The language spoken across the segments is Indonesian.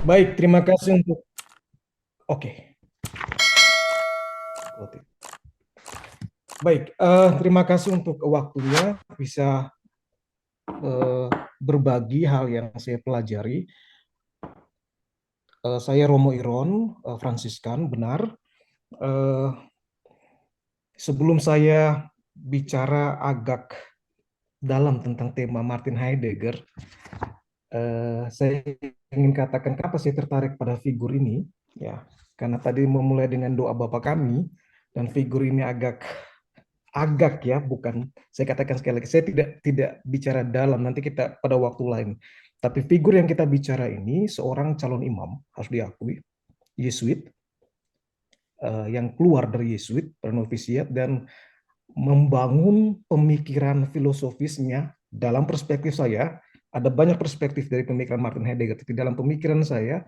Baik, terima kasih untuk oke. Baik, terima kasih untuk waktunya bisa eh, berbagi hal yang saya pelajari. Saya Romo Iron, Fransiskan, benar. Eh, Sebelum saya bicara agak dalam tentang tema Martin Heidegger, saya ingin katakan kenapa saya tertarik pada figur ini, ya, karena tadi memulai dengan doa Bapa kami dan figur ini agak ya, bukan, saya katakan sekali lagi, saya tidak bicara dalam, nanti kita pada waktu lain. Tapi figur yang kita bicara ini seorang calon imam, harus diakui, Yesuit, yang keluar dari Yesuit, bernovisiat, dan membangun pemikiran filosofisnya dalam perspektif saya. Ada banyak perspektif dari pemikiran Martin Heidegger. Tapi dalam pemikiran saya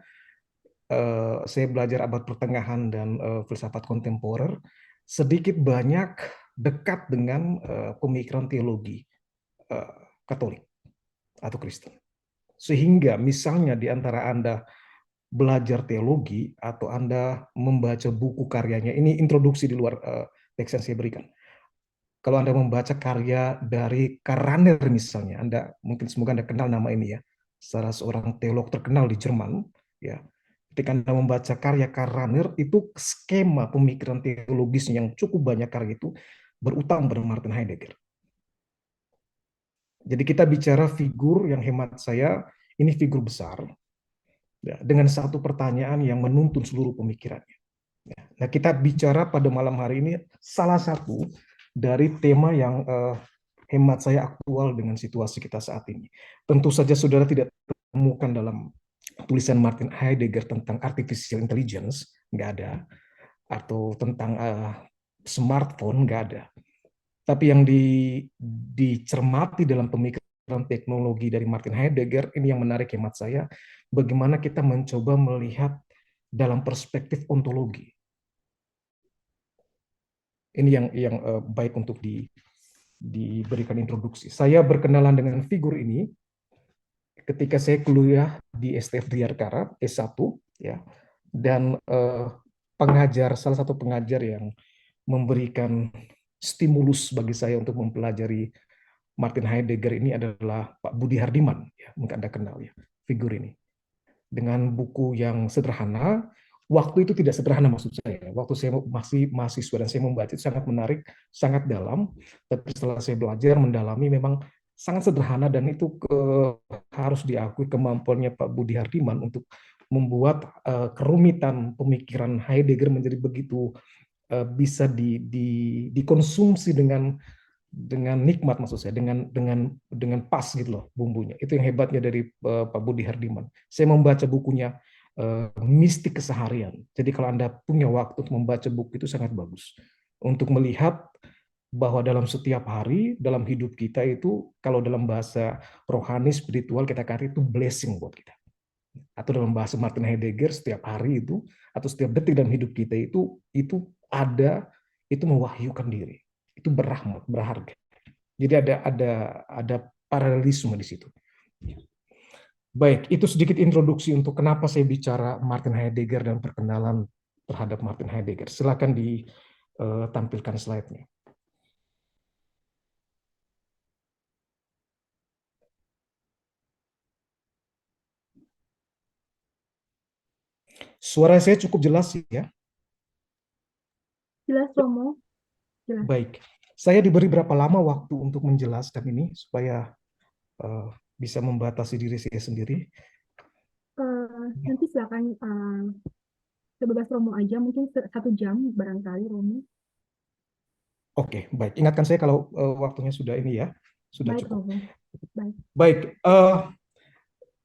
belajar abad pertengahan dan filsafat kontemporer, sedikit banyak dekat dengan pemikiran teologi eh, Katolik atau Kristen. Sehingga misalnya di antara Anda belajar teologi atau Anda membaca buku karyanya, ini introduksi di luar teks yang saya berikan. Kalau Anda membaca karya dari Karaner misalnya, Anda mungkin semoga Anda kenal nama ini ya, salah seorang teolog terkenal di Jerman, ya. Ketika Anda membaca karya Karaner, itu skema pemikiran teologis yang cukup banyak karya itu berutang pada Martin Heidegger. Jadi kita bicara figur yang hemat saya, ini figur besar, ya, dengan satu pertanyaan yang menuntun seluruh pemikirannya. Ya. Nah, kita bicara pada malam hari ini salah satu dari tema yang hemat saya aktual dengan situasi kita saat ini. Tentu saja saudara tidak temukan dalam tulisan Martin Heidegger tentang artificial intelligence, nggak ada, atau tentang smartphone, nggak ada. Tapi yang dicermati dalam pemikiran teknologi dari Martin Heidegger, ini yang menarik hemat saya, bagaimana kita mencoba melihat dalam perspektif ontologi. Ini yang baik untuk diberikan introduksi. Saya berkenalan dengan figur ini ketika saya kuliah di STF Diarkara S1, ya, dan pengajar, salah satu pengajar yang memberikan stimulus bagi saya untuk mempelajari Martin Heidegger ini adalah Pak Budi Hardiman, ya, mungkin Anda kenal ya figur ini. Dengan buku yang sederhana, waktu itu tidak sederhana maksud saya. Waktu saya masih mahasiswa dan saya membaca itu sangat menarik, sangat dalam. Tapi setelah saya belajar mendalami memang sangat sederhana dan itu harus diakui kemampuannya Pak Budi Hardiman untuk membuat kerumitan pemikiran Heidegger menjadi begitu bisa dikonsumsi dengan nikmat, maksud saya, dengan pas gitu loh bumbunya. Itu yang hebatnya dari Pak Budi Hardiman. Saya membaca bukunya Mistik Keseharian. Jadi kalau Anda punya waktu untuk membaca buku itu sangat bagus untuk melihat bahwa dalam setiap hari dalam hidup kita itu, kalau dalam bahasa rohani spiritual kita katakan itu blessing buat kita. Atau dalam bahasa Martin Heidegger, setiap hari itu atau setiap detik dalam hidup kita itu ada, itu mewahyukan diri. Itu berrahmat, berharga. Jadi ada paralelisme di situ. Baik, itu sedikit introduksi untuk kenapa saya bicara Martin Heidegger dan perkenalan terhadap Martin Heidegger. Silakan ditampilkan slide-nya. Suara saya cukup jelas ya? Jelas, Romo. Jelas. Baik. Saya diberi berapa lama waktu untuk menjelaskan ini supaya eh, bisa membatasi diri saya sendiri? Nanti silakan sebebas Romo aja, mungkin 1 jam barangkali, Romo. Oke, baik. Ingatkan saya kalau waktunya sudah ini ya, sudah Baik, cukup. Romo. Baik. Baik,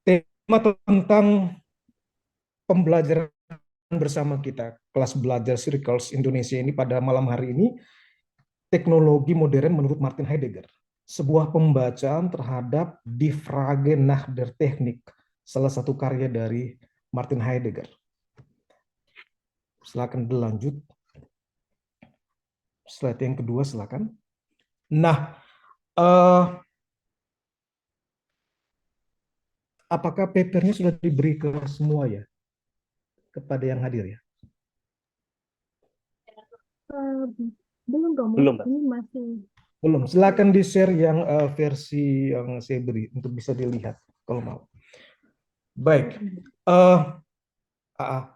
tema tentang pembelajaran bersama kita, kelas belajar Circles Indonesia ini pada malam hari ini, teknologi modern menurut Martin Heidegger. Sebuah pembacaan terhadap Die Frage nach der Technik, salah satu karya dari Martin Heidegger. Silakan berlanjut. Slide yang kedua, silakan. Nah, eh, Apakah papernya sudah diberi ke semua ya, kepada yang hadir ya? Eh, belum Romo, Belum, Mbak. ini masih Belum. Silakan di-share yang versi yang saya beri untuk bisa dilihat kalau mau. Baik. Eh, ah,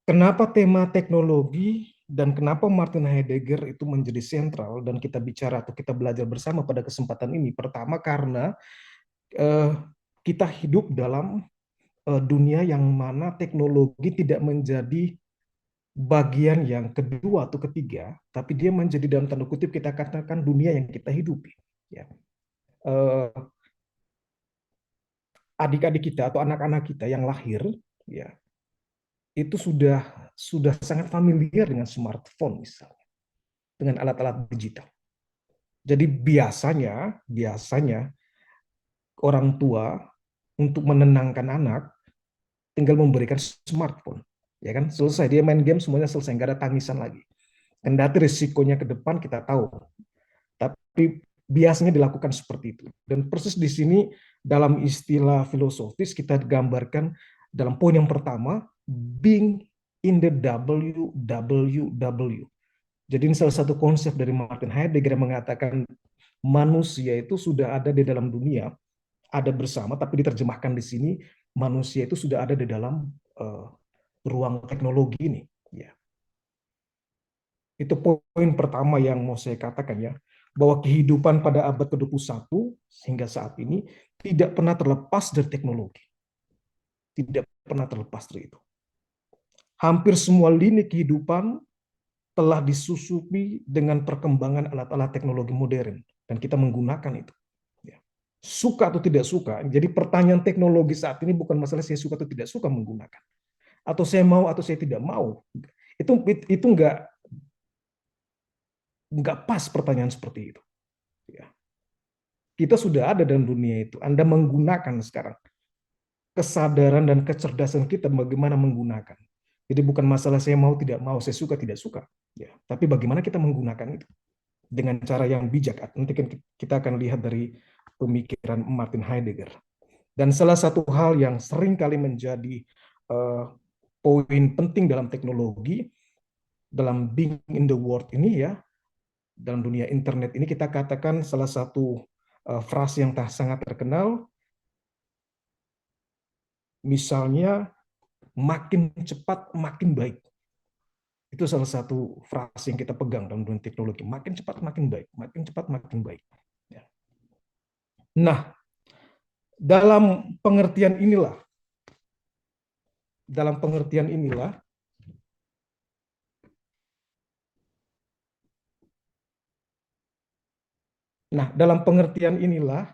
Kenapa tema teknologi dan kenapa Martin Heidegger itu menjadi sentral dan kita bicara atau kita belajar bersama pada kesempatan ini? Pertama karena eh, kita hidup dalam dunia yang mana teknologi tidak menjadi bagian yang kedua atau ketiga, tapi dia menjadi dalam tanda kutip kita katakan dunia yang kita hidupi. Ya. Eh, Adik-adik kita atau anak-anak kita yang lahir, ya itu sudah sangat familiar dengan smartphone misalnya, dengan alat-alat digital. Jadi biasanya orang tua untuk menenangkan anak tinggal memberikan smartphone, ya kan? Selesai dia main game semuanya selesai, nggak ada tangisan lagi. Kendati risikonya ke depan kita tahu, tapi biasanya dilakukan seperti itu. Dan persis di sini dalam istilah filosofis kita gambarkan dalam poin yang pertama, being in the WWW. Jadi ini salah satu konsep dari Martin Heidegger yang mengatakan manusia itu sudah ada di dalam dunia, ada bersama, tapi diterjemahkan di sini manusia itu sudah ada di dalam uh, ruang teknologi ini. Ya. Itu poin pertama yang mau saya katakan ya, bahwa kehidupan pada abad ke-21 hingga saat ini tidak pernah terlepas dari teknologi. Tidak pernah terlepas dari itu. Hampir semua lini kehidupan telah disusupi dengan perkembangan alat-alat teknologi modern dan kita menggunakan itu. Ya. Suka atau tidak suka. Jadi pertanyaan teknologi saat ini bukan masalah saya suka atau tidak suka menggunakan, atau saya mau atau saya tidak mau. Itu nggak pas pertanyaan seperti itu. Ya. Kita sudah ada dalam dunia itu. Anda menggunakan sekarang kesadaran dan kecerdasan kita bagaimana menggunakan. Jadi bukan masalah saya mau tidak mau, saya suka tidak suka. Ya. Tapi bagaimana kita menggunakan itu dengan cara yang bijak. Nanti kita akan lihat dari pemikiran Martin Heidegger. Dan salah satu hal yang sering kali menjadi poin penting dalam teknologi, dalam being in the world ini ya, dalam dunia internet ini kita katakan salah satu frase yang sangat terkenal, misalnya makin cepat makin baik. Itu salah satu frase yang kita pegang dalam dunia teknologi. Makin cepat makin baik, makin cepat makin baik. Ya. Nah, dalam pengertian inilah, dalam pengertian inilah, nah dalam pengertian inilah,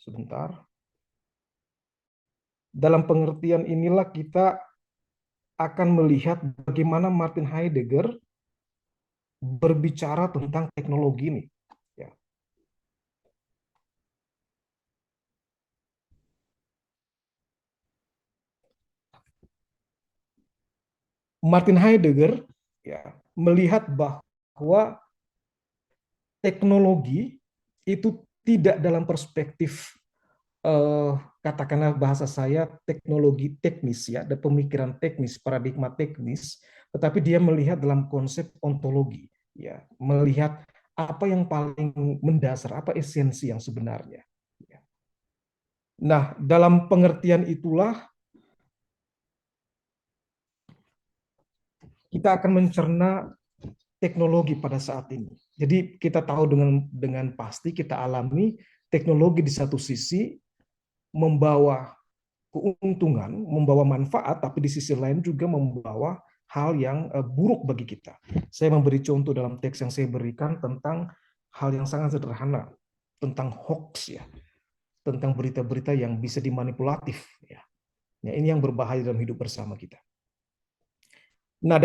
sebentar, dalam pengertian inilah kita akan melihat bagaimana Martin Heidegger berbicara tentang teknologi ini. Ya. Martin Heidegger ya, melihat bahwa teknologi itu tidak dalam perspektif katakanlah bahasa saya teknologi teknis ya, ada pemikiran teknis, paradigma teknis, tetapi dia melihat dalam konsep ontologi ya, melihat apa yang paling mendasar, apa esensi yang sebenarnya. Ya. Nah, dalam pengertian itulah kita akan mencerna teknologi pada saat ini. Jadi kita tahu dengan pasti kita alami teknologi di satu sisi membawa keuntungan, membawa manfaat, tapi di sisi lain juga membawa hal yang buruk bagi kita. Saya memberi contoh dalam teks yang saya berikan tentang hal yang sangat sederhana, tentang hoax ya, tentang berita-berita yang bisa dimanipulatif ya. Ya, ini yang berbahaya dalam hidup bersama kita. Nah,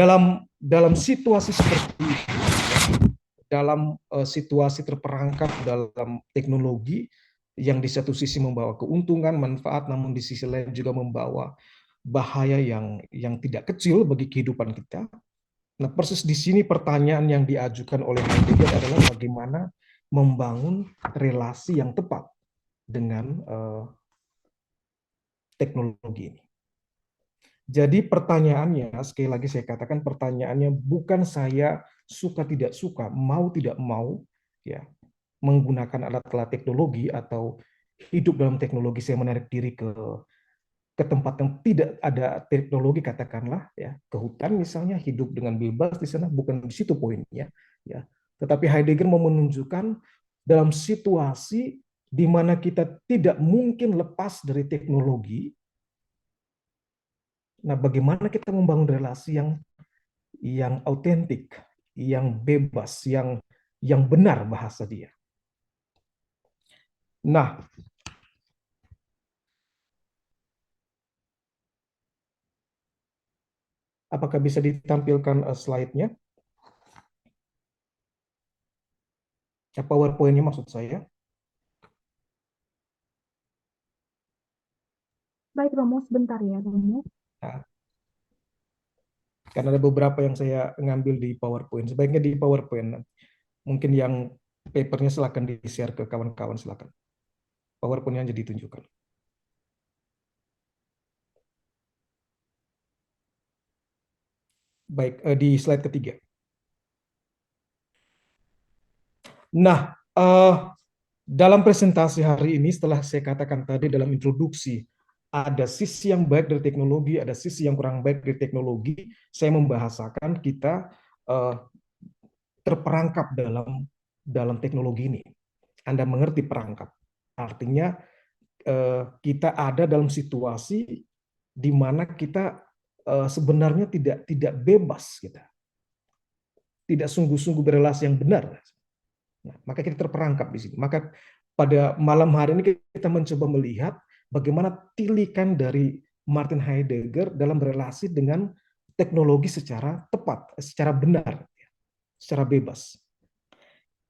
dalam situasi seperti itu, dalam situasi terperangkap dalam teknologi yang di satu sisi membawa keuntungan, manfaat, namun di sisi lain juga membawa bahaya yang tidak kecil bagi kehidupan kita. Nah, persis di sini pertanyaan yang diajukan oleh Heidegger adalah bagaimana membangun relasi yang tepat dengan teknologi ini. Jadi pertanyaannya, sekali lagi saya katakan pertanyaannya bukan saya suka tidak suka, mau tidak mau, ya, menggunakan alat-alat teknologi atau hidup dalam teknologi. Saya menarik diri ke tempat yang tidak ada teknologi, katakanlah ya, ke hutan misalnya, hidup dengan bebas di sana, bukan di situ poinnya, ya. Tetapi Heidegger mau menunjukkan dalam situasi di mana kita tidak mungkin lepas dari teknologi. Nah, bagaimana kita membangun relasi yang autentik, yang bebas, yang benar bahasa dia. Nah, apakah bisa ditampilkan slide-nya? PowerPoint-nya maksud saya. Baik, Romo, sebentar ya, Romo. Nah, karena ada beberapa yang saya ngambil di PowerPoint. Sebaiknya di PowerPoint. Mungkin yang papernya silakan di-share ke kawan-kawan, silakan. PowerPoint-nya jadi tunjukkan. Baik, di slide ketiga. Nah, dalam presentasi hari ini, setelah saya katakan tadi dalam introduksi, ada sisi yang baik dari teknologi, ada sisi yang kurang baik dari teknologi, saya membahasakan kita terperangkap dalam teknologi ini. Anda mengerti perangkap. Artinya kita ada dalam situasi di mana kita sebenarnya tidak bebas, kita tidak sungguh-sungguh berrelasi yang benar. Nah, maka kita terperangkap di sini. Maka pada malam hari ini kita mencoba melihat bagaimana tilikan dari Martin Heidegger dalam berrelasi dengan teknologi secara tepat, secara benar, secara bebas.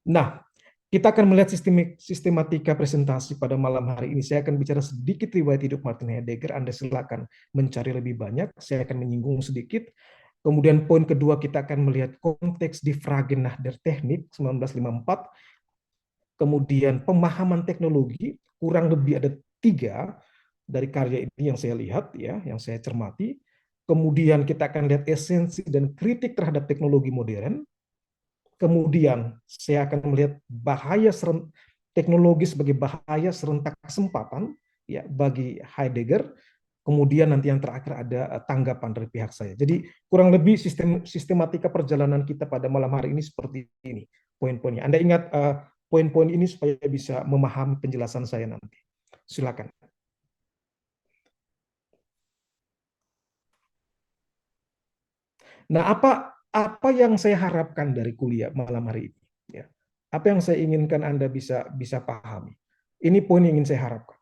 Nah, kita akan melihat sistematika presentasi pada malam hari ini. Saya akan bicara sedikit riwayat hidup Martin Heidegger. Anda silakan mencari lebih banyak. Saya akan menyinggung sedikit. Kemudian poin kedua, kita akan melihat konteks di Fragen nach der Technik 1954. Kemudian pemahaman teknologi, kurang lebih ada 3 dari karya ini yang saya lihat, ya, yang saya cermati. Kemudian kita akan lihat esensi dan kritik terhadap teknologi modern. Kemudian saya akan melihat bahaya teknologi sebagai bahaya serentak kesempatan, ya, bagi Heidegger. Kemudian nanti yang terakhir ada tanggapan dari pihak saya. Jadi kurang lebih sistematika perjalanan kita pada malam hari ini seperti ini poin-poinnya. Anda ingat poin-poin ini supaya bisa memahami penjelasan saya nanti. Silakan. Nah, apa yang saya harapkan dari kuliah malam hari ini? Ya. Apa yang saya inginkan Anda bisa pahami? Ini poin yang ingin saya harapkan.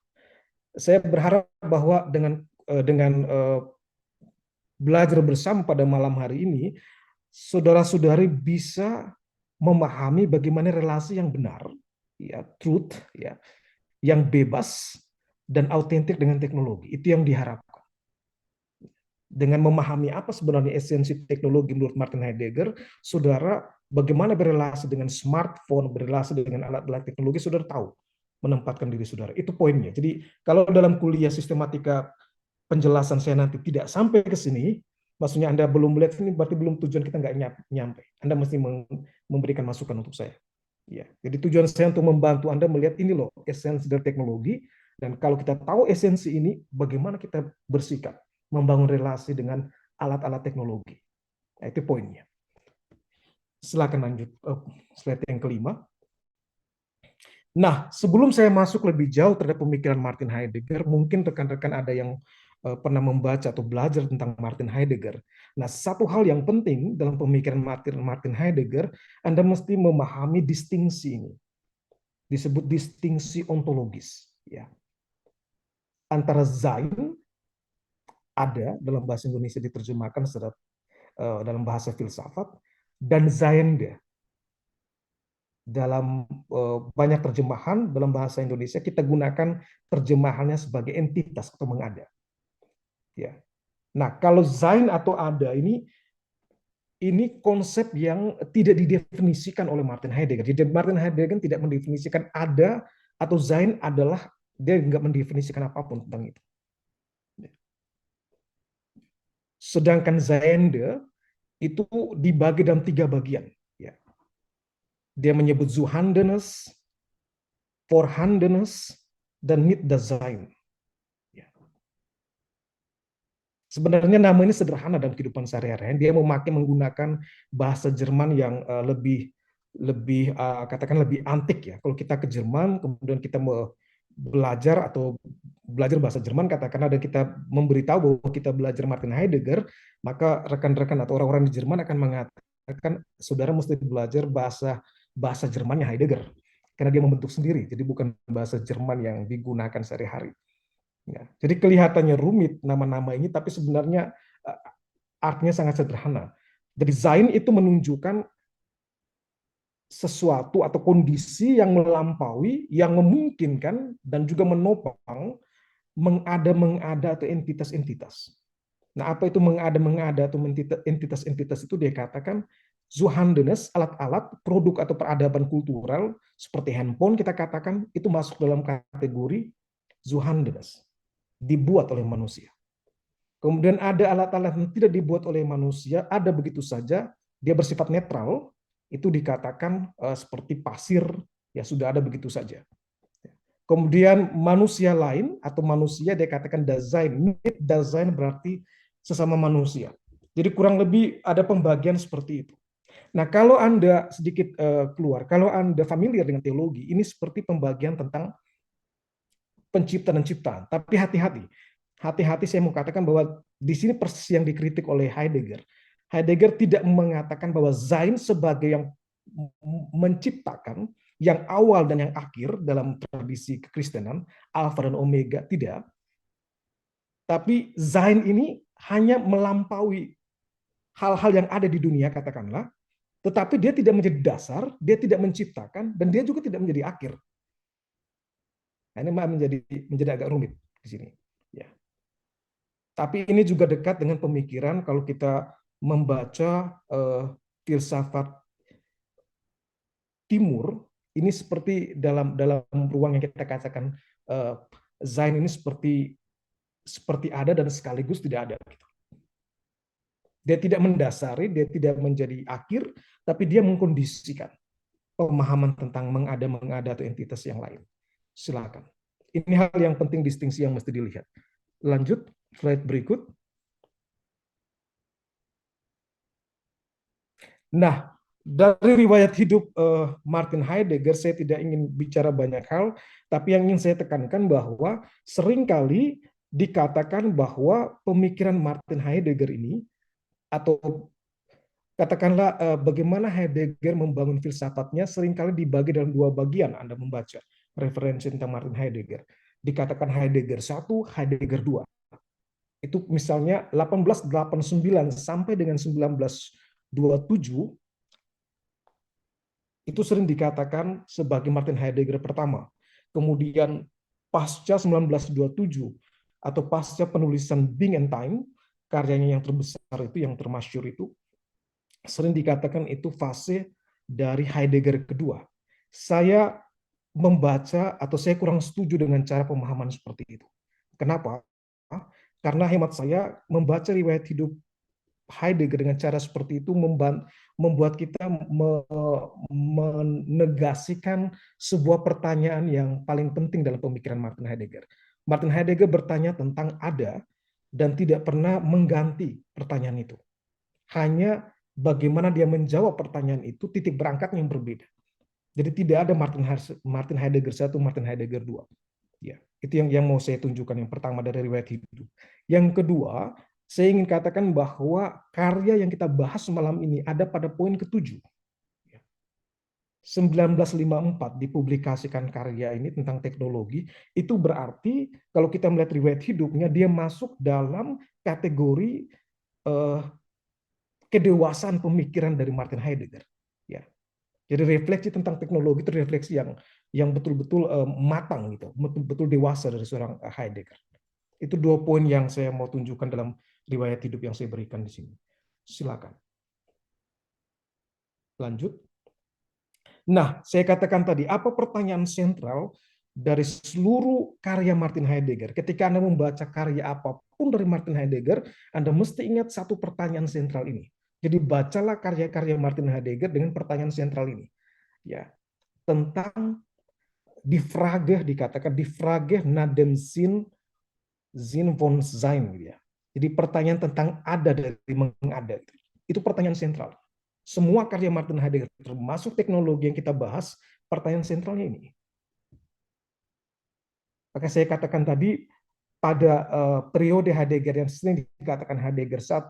Saya berharap bahwa dengan belajar bersama pada malam hari ini, saudara-saudari bisa memahami bagaimana relasi yang benar, ya, truth, ya, yang bebas dan autentik dengan teknologi. Itu yang diharapkan. Dengan memahami apa sebenarnya esensi teknologi menurut Martin Heidegger, saudara bagaimana berrelasi dengan smartphone, berrelasi dengan alat-alat teknologi, saudara tahu menempatkan diri saudara. Itu poinnya. Jadi kalau dalam kuliah sistematika penjelasan saya nanti tidak sampai ke sini, maksudnya Anda belum melihat ini, berarti belum tujuan kita nggak nyampe. Anda mesti memberikan masukan untuk saya. Ya, jadi tujuan saya untuk membantu Anda melihat ini loh esensi dari teknologi, dan kalau kita tahu esensi ini, bagaimana kita bersikap membangun relasi dengan alat-alat teknologi. Nah, itu poinnya. Silakan lanjut slide yang kelima. Nah, sebelum saya masuk lebih jauh terhadap pemikiran Martin Heidegger, mungkin rekan-rekan ada yang pernah membaca atau belajar tentang Martin Heidegger. Nah, satu hal yang penting dalam pemikiran Martin Heidegger, Anda mesti memahami distingsi ini. Disebut distingsi ontologis, ya. Antara Sein, ada dalam bahasa Indonesia diterjemahkan dalam bahasa filsafat, dan Seiende. Dalam banyak terjemahan dalam bahasa Indonesia kita gunakan terjemahannya sebagai entitas atau mengada. Ya. Nah, kalau Sein atau ada ini ini konsep yang tidak didefinisikan oleh Martin Heidegger. Jadi Martin Heidegger tidak mendefinisikan ada atau Sein adalah, dia nggak mendefinisikan apapun tentang itu. Sedangkan Zainde itu dibagi dalam 3 bagian. Ya. Dia menyebut Zuhandenes, Vorhandenes, dan Mitdasein. Ya. Sebenarnya nama ini sederhana dalam kehidupan sehari-hari. Dia menggunakan bahasa Jerman yang katakan lebih antik ya. Kalau kita ke Jerman, kemudian kita mau belajar bahasa Jerman, katakan ada kita memberitahu bahwa kita belajar Martin Heidegger, maka rekan-rekan atau orang-orang di Jerman akan mengatakan saudara mesti belajar bahasa Jermannya Heidegger, karena dia membentuk sendiri, jadi bukan bahasa Jerman yang digunakan sehari-hari. Ya, jadi kelihatannya rumit nama-nama ini, tapi sebenarnya artinya sangat sederhana. Jadi Sein itu menunjukkan sesuatu atau kondisi yang melampaui, yang memungkinkan dan juga menopang mengada-mengada atau entitas-entitas. Nah, apa itu mengada-mengada atau entitas-entitas itu? Dia katakan Zuhandenes, alat-alat, produk atau peradaban kultural seperti handphone, kita katakan itu masuk dalam kategori Zuhandenes, dibuat oleh manusia. Kemudian ada alat-alat yang tidak dibuat oleh manusia, ada begitu saja, dia bersifat netral, itu dikatakan seperti pasir, ya sudah ada begitu saja. Kemudian manusia lain atau manusia dia katakan Dasein, Dasein berarti sesama manusia. Jadi kurang lebih ada pembagian seperti itu. Nah, kalau Anda sedikit keluar, kalau Anda familiar dengan teologi, ini seperti pembagian tentang pencipta dan ciptaan. Tapi hati-hati. Hati-hati saya mau katakan bahwa di sini persis yang dikritik oleh Heidegger. Heidegger tidak mengatakan bahwa Sein sebagai yang menciptakan, yang awal dan yang akhir dalam tradisi kekristenan, Alfa dan Omega, tidak. Tapi Sein ini hanya melampaui hal-hal yang ada di dunia, katakanlah, tetapi dia tidak menjadi dasar, dia tidak menciptakan, dan dia juga tidak menjadi akhir. Nah, ini menjadi agak rumit di sini. Ya. Tapi ini juga dekat dengan pemikiran kalau kita membaca filsafat Timur, ini seperti dalam ruang yang kita katakan Zain ini seperti ada dan sekaligus tidak ada. Dia tidak mendasari, dia tidak menjadi akhir, tapi dia mengkondisikan pemahaman tentang mengada atau entitas yang lain. Silakan. Ini hal yang penting, distingsi yang mesti dilihat. Lanjut, slide berikut. Nah, dari riwayat hidup Martin Heidegger, saya tidak ingin bicara banyak hal, tapi yang ingin saya tekankan bahwa seringkali dikatakan bahwa pemikiran Martin Heidegger ini, atau katakanlah bagaimana Heidegger membangun filsafatnya, seringkali dibagi dalam 2 bagian. Anda membaca referensi tentang Martin Heidegger. Dikatakan Heidegger 1, Heidegger 2. Itu misalnya 1889 sampai dengan 1927, itu sering dikatakan sebagai Martin Heidegger pertama. Kemudian pasca 1927 atau pasca penulisan Being and Time, karyanya yang terbesar itu, yang termasyhur itu, sering dikatakan itu fase dari Heidegger kedua. Saya membaca atau saya kurang setuju dengan cara pemahaman seperti itu. Kenapa? Karena hemat saya membaca riwayat hidup Heidegger dengan cara seperti itu membuat kita menegasikan sebuah pertanyaan yang paling penting dalam pemikiran Martin Heidegger. Martin Heidegger bertanya tentang ada dan tidak pernah mengganti pertanyaan itu. Hanya bagaimana dia menjawab pertanyaan itu, titik berangkatnya yang berbeda. Jadi tidak ada Martin Heidegger 1, Martin Heidegger 2. Ya, itu yang mau saya tunjukkan, yang pertama dari riwayat hidup. Yang kedua, saya ingin katakan bahwa karya yang kita bahas malam ini ada pada poin ke-7. 1954 dipublikasikan karya ini tentang teknologi, itu berarti kalau kita melihat riwayat hidupnya, dia masuk dalam kategori kedewasaan pemikiran dari Martin Heidegger. Ya. Jadi refleksi tentang teknologi itu refleksi yang betul-betul matang gitu, betul-betul dewasa dari seorang Heidegger. Itu 2 poin yang saya mau tunjukkan dalam riwayat hidup yang saya berikan di sini. Silakan. Lanjut. Nah, saya katakan tadi, apa pertanyaan sentral dari seluruh karya Martin Heidegger? Ketika Anda membaca karya apapun dari Martin Heidegger, Anda mesti ingat satu pertanyaan sentral ini. Jadi bacalah karya-karya Martin Heidegger dengan pertanyaan sentral ini. Ya, tentang die Frage, dikatakan die Frage nach dem Sinn von Sein, gitu ya. Jadi pertanyaan tentang ada dari mengada. Itu pertanyaan sentral. Semua karya Martin Heidegger, termasuk teknologi yang kita bahas, pertanyaan sentralnya ini. Maka saya katakan tadi, pada periode Heidegger yang sering dikatakan Heidegger 1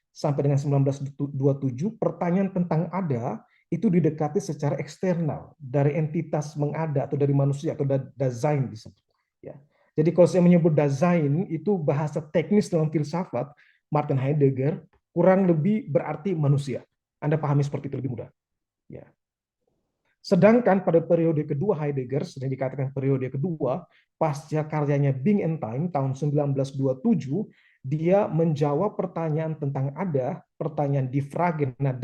sampai dengan 1927, pertanyaan tentang ada itu didekati secara eksternal dari entitas mengada atau dari manusia atau Dasein disebut. Ya. Jadi kalau saya menyebut Dasein itu bahasa teknis dalam filsafat Martin Heidegger kurang lebih berarti manusia. Anda pahami seperti itu lebih mudah. Ya. Sedangkan pada periode kedua Heidegger, sering dikatakan periode kedua, pasca karyanya Being and Time tahun 1927, dia menjawab pertanyaan tentang ada, pertanyaan die Frage nach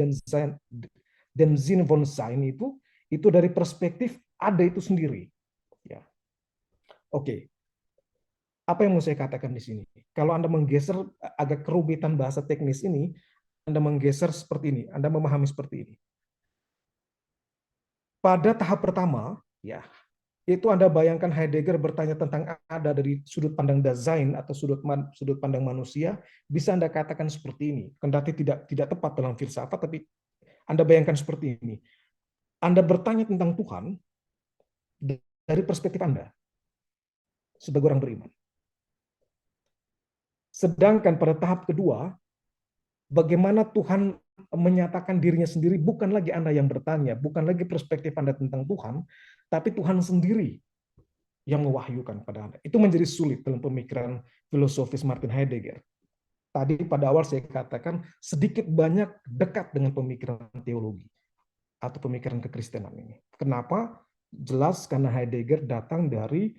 dem Sinn von Sein itu dari perspektif ada itu sendiri. Ya. Oke, apa yang mau saya katakan di sini? Kalau Anda menggeser agak kerumitan bahasa teknis ini, Anda menggeser seperti ini, Anda memahami seperti ini. Pada tahap pertama, ya, itu Anda bayangkan Heidegger bertanya tentang ada dari sudut pandang Dasein atau sudut pandang manusia, bisa Anda katakan seperti ini. Kendati tidak tepat dalam filsafat, tapi Anda bayangkan seperti ini. Anda bertanya tentang Tuhan dari perspektif Anda sebagai orang beriman. Sedangkan pada tahap kedua, bagaimana Tuhan menyatakan dirinya sendiri, bukan lagi Anda yang bertanya, bukan lagi perspektif Anda tentang Tuhan, tapi Tuhan sendiri yang mewahyukan pada Anda. Itu menjadi sulit dalam pemikiran filosofis Martin Heidegger. Tadi pada awal saya katakan sedikit banyak dekat dengan pemikiran teologi atau pemikiran kekristenan ini. Kenapa? Jelas karena Heidegger datang dari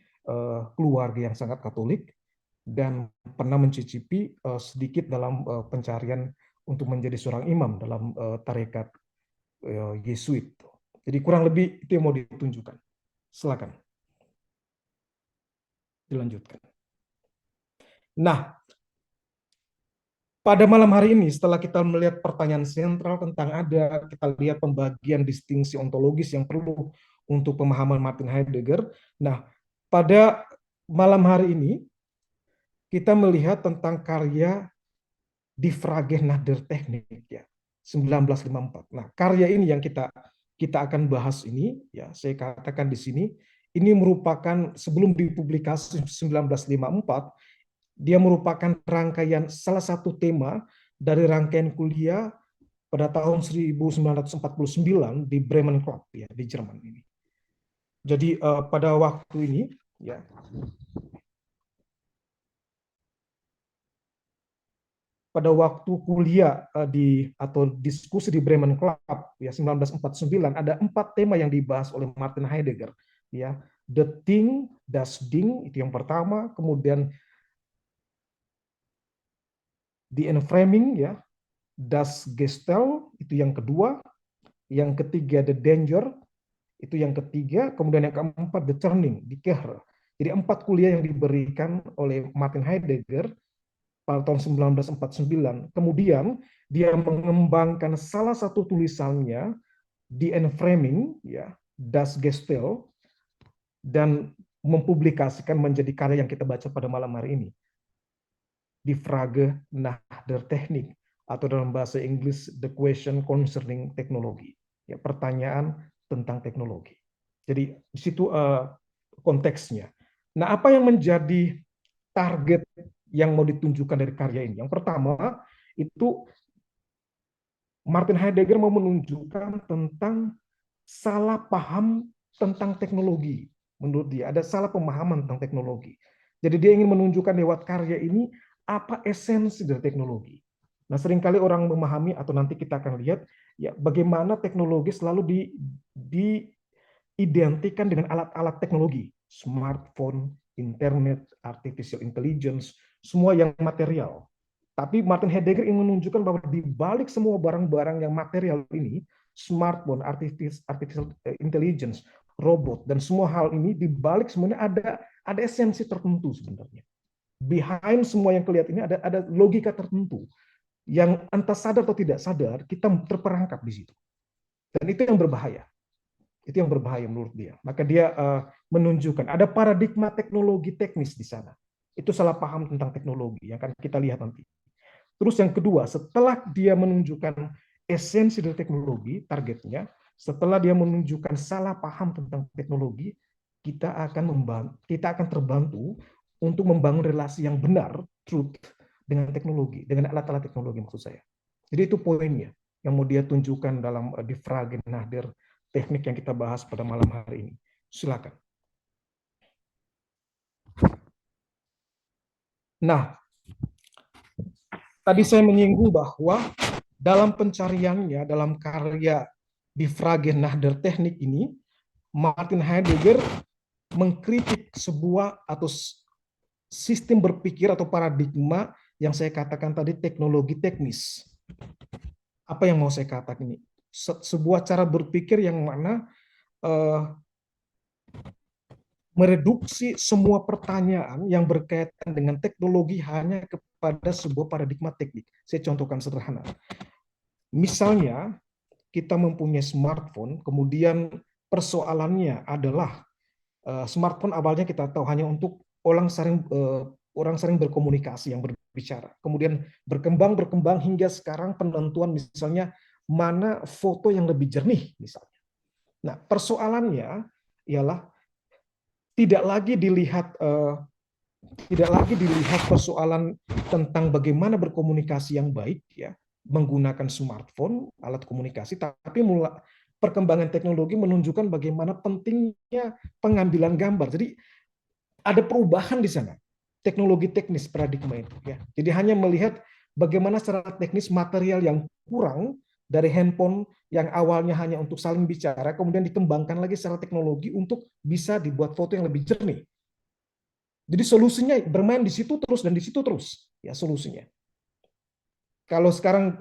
keluarga yang sangat Katolik dan pernah mencicipi sedikit dalam pencarian untuk menjadi seorang imam dalam tarekat Yesuit. Jadi kurang lebih itu yang mau ditunjukkan. Silakan dilanjutkan. Nah, pada malam hari ini, setelah kita melihat pertanyaan sentral tentang ada, kita lihat pembagian distingsi ontologis yang perlu untuk pemahaman Martin Heidegger. Nah, pada malam hari ini, kita melihat tentang karya Die Frage nach der Technik, ya, 1954. Nah, karya ini yang kita akan bahas ini, ya, saya katakan di sini, ini merupakan sebelum dipublikasi 1954, dia merupakan rangkaian salah satu tema dari rangkaian kuliah pada tahun 1949 di Bremen Club, ya, di Jerman ini. Jadi pada waktu ini, ya, pada waktu kuliah atau diskusi di Bremen Club ya 1949 ada 4 tema yang dibahas oleh Martin Heidegger, ya. The Thing, Das Ding itu yang pertama, kemudian The Enframing, ya, Das Gestel itu yang kedua, yang ketiga The Danger itu yang ketiga, kemudian yang keempat The Turning, Die Kehr. Jadi 4 kuliah yang diberikan oleh Martin Heidegger pada tahun 1949. Kemudian dia mengembangkan salah satu tulisannya di Enframing, ya, Das Gestel, dan mempublikasikan menjadi karya yang kita baca pada malam hari ini. Die Frage nach der Technik, atau dalam bahasa Inggris The Question Concerning Technology, ya, pertanyaan tentang teknologi. Jadi di situ konteksnya. Nah, apa yang menjadi target yang mau ditunjukkan dari karya ini? Yang pertama itu Martin Heidegger mau menunjukkan tentang salah paham tentang teknologi. Menurut dia ada salah pemahaman tentang teknologi. Jadi dia ingin menunjukkan lewat karya ini apa esensi dari teknologi. Nah, seringkali orang memahami atau nanti kita akan lihat ya bagaimana teknologi selalu diidentikan dengan alat-alat teknologi, smartphone, internet, artificial intelligence, semua yang material. Tapi Martin Heidegger ingin menunjukkan bahwa di balik semua barang-barang yang material ini, smartphone, artificial intelligence, robot, dan semua hal ini di balik semuanya ada esensi tertentu sebenarnya. Behind semua yang kelihatan ini ada logika tertentu yang entah sadar atau tidak sadar kita terperangkap di situ. Dan itu yang berbahaya. Itu yang berbahaya menurut dia. Maka dia menunjukkan ada paradigma teknologi teknis di sana. Itu salah paham tentang teknologi yang akan kita lihat nanti. Terus yang kedua, setelah dia menunjukkan esensi dari teknologi, targetnya, setelah dia menunjukkan salah paham tentang teknologi, kita akan terbantu untuk membangun relasi yang benar, truth, dengan teknologi, dengan alat-alat teknologi maksud saya. Jadi itu poinnya yang mau dia tunjukkan dalam Die Frage nach der Technik yang kita bahas pada malam hari ini. Silakan. Nah, tadi saya menyinggung bahwa dalam pencariannya, dalam karya Die Frage nach der Technik ini, Martin Heidegger mengkritik sebuah atau sistem berpikir atau paradigma yang saya katakan tadi teknologi teknis. Apa yang mau saya katakan ini? Sebuah cara berpikir yang mana mereduksi semua pertanyaan yang berkaitan dengan teknologi hanya kepada sebuah paradigma teknik. Saya contohkan sederhana. Misalnya, kita mempunyai smartphone, kemudian persoalannya adalah smartphone awalnya kita tahu hanya untuk orang sering berkomunikasi yang berbicara. Kemudian berkembang hingga sekarang penentuan misalnya mana foto yang lebih jernih misalnya. Nah, persoalannya ialah tidak lagi dilihat persoalan tentang bagaimana berkomunikasi yang baik ya menggunakan smartphone alat komunikasi, tapi perkembangan teknologi menunjukkan bagaimana pentingnya pengambilan gambar. Jadi ada perubahan di sana teknologi teknis paradigma itu ya. Jadi hanya melihat bagaimana secara teknis material yang kurang dari handphone yang awalnya hanya untuk saling bicara kemudian dikembangkan lagi secara teknologi untuk bisa dibuat foto yang lebih jernih. Jadi solusinya bermain di situ terus dan di situ terus ya solusinya. Kalau sekarang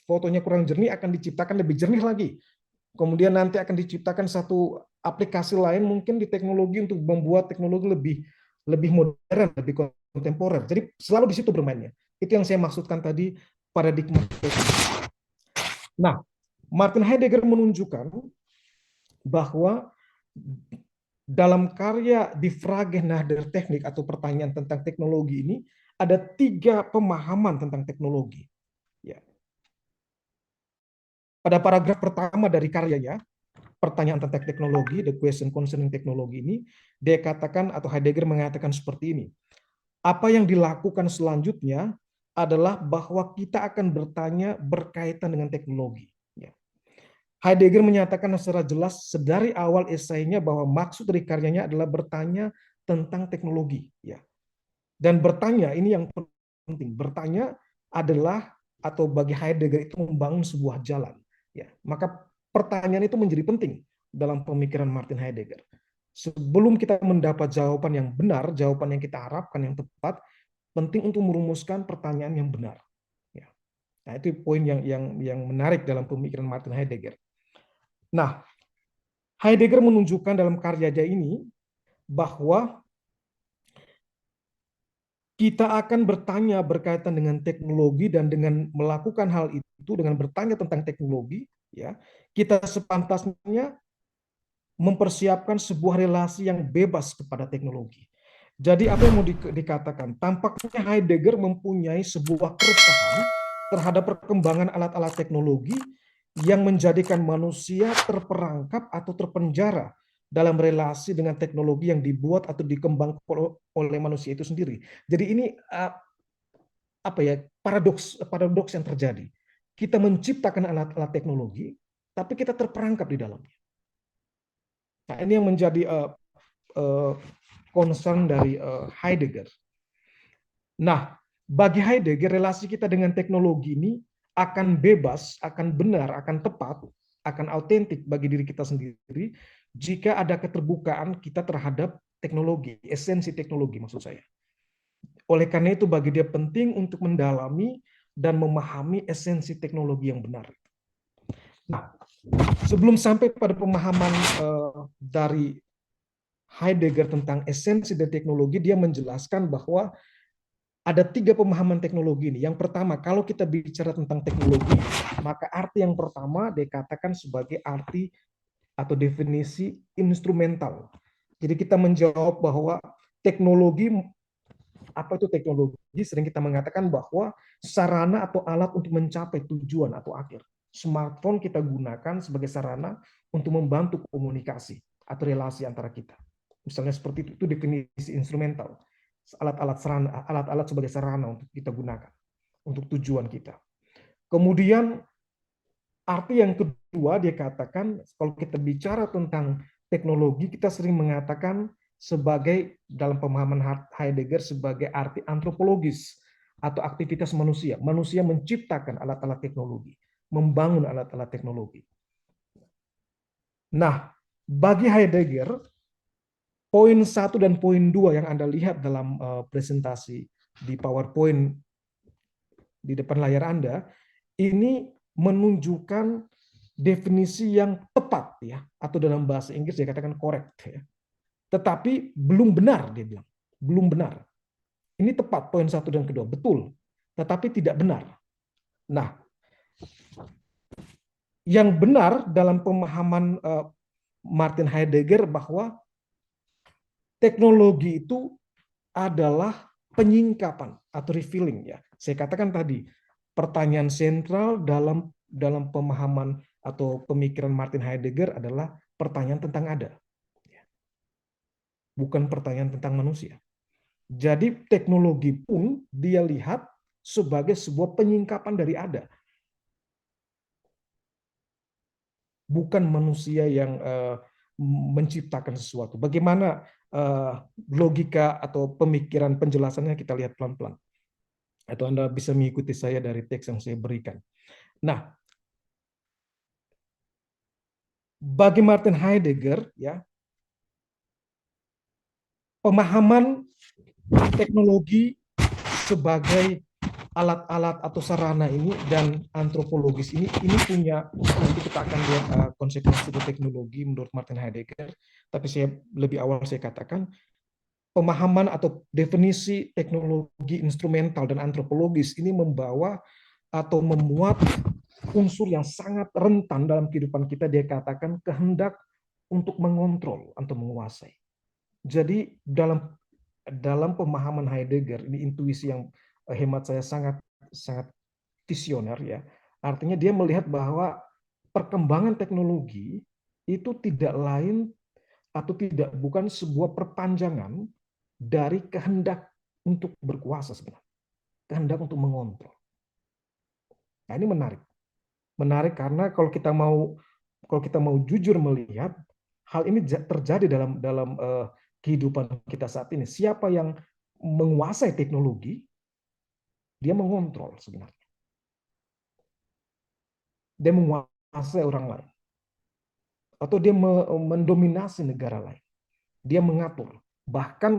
fotonya kurang jernih akan diciptakan lebih jernih lagi. Kemudian nanti akan diciptakan satu aplikasi lain mungkin di teknologi untuk membuat teknologi lebih modern, lebih kontemporer. Jadi selalu di situ bermainnya. Itu yang saya maksudkan tadi paradigma. Nah, Martin Heidegger menunjukkan bahwa dalam karya Die Frage nach der Technik atau pertanyaan tentang teknologi ini ada 3 pemahaman tentang teknologi. Ya. Pada paragraf pertama dari karyanya, pertanyaan tentang teknologi, the question concerning teknologi ini, dia katakan atau Heidegger mengatakan seperti ini. Apa yang dilakukan selanjutnya adalah bahwa kita akan bertanya berkaitan dengan teknologi. Heidegger menyatakan secara jelas dari awal esainya bahwa maksud dari karyanya adalah bertanya tentang teknologi. Dan bertanya ini yang penting. Bertanya adalah atau bagi Heidegger itu membangun sebuah jalan. Maka pertanyaan itu menjadi penting dalam pemikiran Martin Heidegger. Sebelum kita mendapat jawaban yang benar, jawaban yang kita harapkan yang tepat, penting untuk merumuskan pertanyaan yang benar. Nah, itu poin yang menarik dalam pemikiran Martin Heidegger. Nah, Heidegger menunjukkan dalam karyanya ini bahwa kita akan bertanya berkaitan dengan teknologi dan dengan melakukan hal itu dengan bertanya tentang teknologi, ya, kita sepantasnya mempersiapkan sebuah relasi yang bebas kepada teknologi. Jadi apa yang mau dikatakan? Tampaknya Heidegger mempunyai sebuah keresahan terhadap perkembangan alat-alat teknologi yang menjadikan manusia terperangkap atau terpenjara dalam relasi dengan teknologi yang dibuat atau dikembangkan oleh manusia itu sendiri. Jadi ini paradoks yang terjadi. Kita menciptakan alat-alat teknologi, tapi kita terperangkap di dalamnya. Nah, ini yang menjadi concern dari Heidegger. Nah, bagi Heidegger, relasi kita dengan teknologi ini akan bebas, akan benar, akan tepat, akan autentik bagi diri kita sendiri jika ada keterbukaan kita terhadap teknologi, esensi teknologi maksud saya. Oleh karena itu bagi dia penting untuk mendalami dan memahami esensi teknologi yang benar. Nah, Sebelum sampai pada pemahaman dari Heidegger tentang esensi dari teknologi, dia menjelaskan bahwa ada 3 pemahaman teknologi ini. Yang pertama, kalau kita bicara tentang teknologi, maka arti yang pertama dikatakan sebagai arti atau definisi instrumental. Jadi kita menjawab bahwa teknologi, apa itu teknologi? Sering kita mengatakan bahwa sarana atau alat untuk mencapai tujuan atau akhir. Smartphone kita gunakan sebagai sarana untuk membantu komunikasi atau relasi antara kita. Misalnya seperti itu definisi instrumental. Alat-alat sarana, alat-alat sebagai sarana untuk kita gunakan untuk tujuan kita. Kemudian arti yang kedua dia katakan, kalau kita bicara tentang teknologi, kita sering mengatakan sebagai dalam pemahaman Heidegger sebagai arti antropologis atau aktivitas manusia. Manusia menciptakan alat-alat teknologi, membangun alat-alat teknologi. Nah, bagi Heidegger, poin 1 dan poin 2 yang Anda lihat dalam presentasi di PowerPoint di depan layar Anda, ini menunjukkan definisi yang tepat ya, atau dalam bahasa Inggris dikatakan correct ya. Tetapi belum benar, dia bilang. Belum benar. Ini tepat poin 1 dan kedua, betul. Tetapi tidak benar. Nah, yang benar dalam pemahaman Martin Heidegger bahwa teknologi itu adalah penyingkapan atau refilling ya. Saya katakan tadi, pertanyaan sentral dalam pemahaman atau pemikiran Martin Heidegger adalah pertanyaan tentang ada, bukan pertanyaan tentang manusia. Jadi teknologi pun dia lihat sebagai sebuah penyingkapan dari ada, bukan manusia yang menciptakan sesuatu. Bagaimana logika atau pemikiran penjelasannya kita lihat pelan-pelan. Atau Anda bisa mengikuti saya dari teks yang saya berikan. Nah, bagi Martin Heidegger, ya, pemahaman teknologi sebagai alat-alat atau sarana ini dan antropologis ini punya, nanti kita akan lihat konsekuensi dari teknologi menurut Martin Heidegger. Tapi saya lebih awal saya katakan pemahaman atau definisi teknologi instrumental dan antropologis ini membawa atau memuat unsur yang sangat rentan dalam kehidupan kita. Dia katakan kehendak untuk mengontrol atau menguasai. Jadi dalam pemahaman Heidegger ini intuisi yang hemat saya sangat sangat visioner ya. Artinya dia melihat bahwa perkembangan teknologi itu tidak lain atau bukan sebuah perpanjangan dari kehendak untuk berkuasa sebenarnya. Kehendak untuk mengontrol. Nah, ini menarik. Menarik karena kalau kita mau jujur melihat hal ini terjadi dalam kehidupan kita saat ini. Siapa yang menguasai teknologi, dia mengontrol sebenarnya. Dia menguasai orang lain. Atau dia mendominasi negara lain. Dia mengatur. Bahkan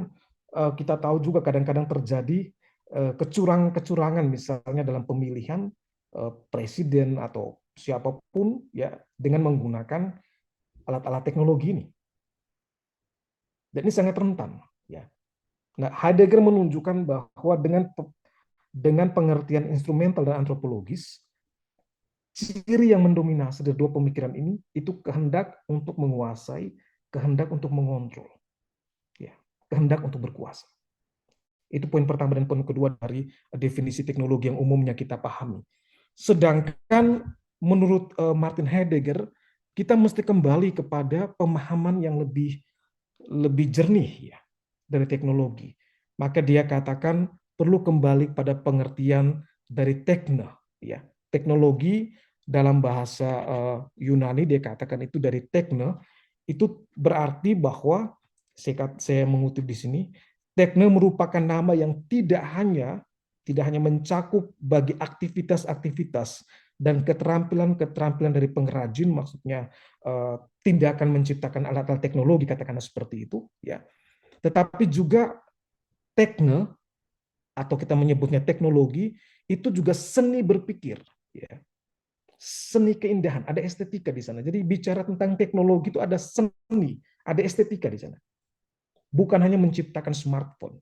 kita tahu juga kadang-kadang terjadi kecurangan-kecurangan misalnya dalam pemilihan presiden atau siapapun ya dengan menggunakan alat-alat teknologi ini. Dan ini sangat rentan ya. Nah, Heidegger menunjukkan bahwa dengan pengertian instrumental dan antropologis, ciri yang mendominasi dari dua pemikiran ini itu kehendak untuk menguasai, kehendak untuk mengontrol. Ya, kehendak untuk berkuasa. Itu poin pertama dan poin kedua dari definisi teknologi yang umumnya kita pahami. Sedangkan menurut Martin Heidegger, kita mesti kembali kepada pemahaman yang lebih jernih ya dari teknologi. Maka dia katakan perlu kembali pada pengertian dari tekne ya. Teknologi dalam bahasa Yunani dia katakan itu dari tekne, itu berarti bahwa saya mengutip di sini, tekne merupakan nama yang tidak hanya mencakup bagi aktivitas-aktivitas dan keterampilan-keterampilan dari pengrajin, maksudnya tindakan menciptakan alat-alat teknologi, katakanlah seperti itu, ya. Tetapi juga tekne atau kita menyebutnya teknologi itu juga seni berpikir, ya. seni keindahan, ada estetika di sana. Jadi bicara tentang teknologi itu ada seni, ada estetika di sana. Bukan hanya menciptakan smartphone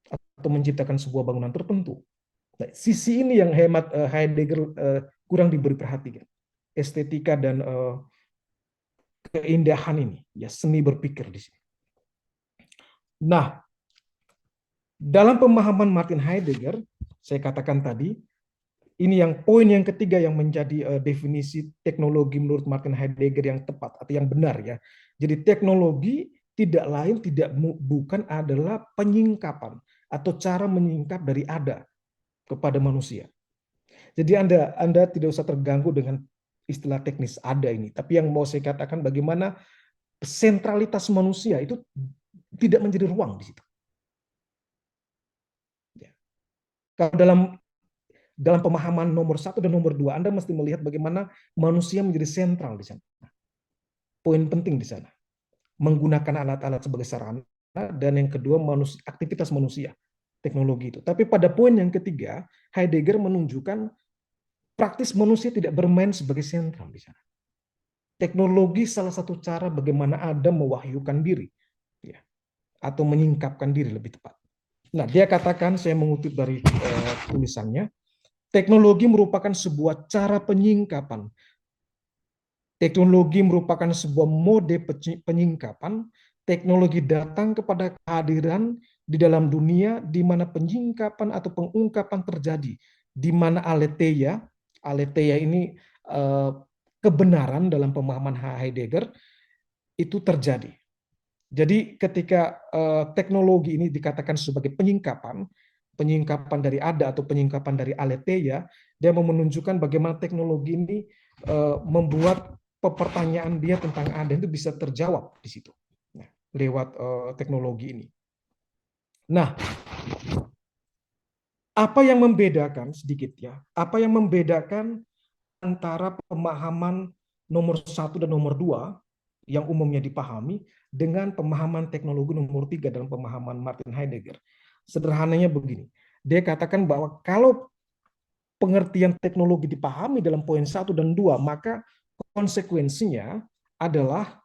atau menciptakan sebuah bangunan tertentu. Nah, sisi ini yang hemat Heidegger kurang diberi perhatian. Estetika dan keindahan ini, ya seni berpikir di sini. Nah, dalam pemahaman Martin Heidegger, saya katakan tadi, ini yang poin yang ketiga yang menjadi definisi teknologi menurut Martin Heidegger yang tepat atau yang benar ya. Jadi teknologi tidak lain bukan adalah penyingkapan atau cara menyingkap dari ada kepada manusia. Jadi Anda tidak usah terganggu dengan istilah teknis ada ini, tapi yang mau saya katakan bagaimana sentralitas manusia itu tidak menjadi ruang di situ. Ya. Kalau dalam pemahaman nomor 1 dan nomor 2, Anda mesti melihat bagaimana manusia menjadi sentral di sana. Poin penting di sana. Menggunakan alat-alat sebagai sarana, dan yang kedua aktivitas manusia, teknologi itu. Tapi pada poin yang ketiga, Heidegger menunjukkan praktis manusia tidak bermain sebagai sentral di sana. Teknologi salah satu cara bagaimana Adam mewahyukan diri, ya, atau menyingkapkan diri lebih tepat. Nah, dia katakan, saya mengutip dari tulisannya, teknologi merupakan sebuah cara penyingkapan. Teknologi merupakan sebuah mode penyingkapan. Teknologi datang kepada kehadiran di dalam dunia di mana penyingkapan atau pengungkapan terjadi, di mana aletheia ini kebenaran dalam pemahaman Heidegger itu terjadi. Jadi ketika teknologi ini dikatakan sebagai penyingkapan dari ada atau penyingkapan dari aletheia, dia mau menunjukkan bagaimana teknologi ini membuat pertanyaan dia tentang ada itu bisa terjawab di situ, nah, lewat teknologi ini. Nah, apa yang membedakan sedikit ya? Apa yang membedakan antara pemahaman nomor 1 dan nomor 2 yang umumnya dipahami dengan pemahaman teknologi nomor 3 dalam pemahaman Martin Heidegger? Sederhananya begini, dia katakan bahwa kalau pengertian teknologi dipahami dalam poin 1 dan 2, maka konsekuensinya adalah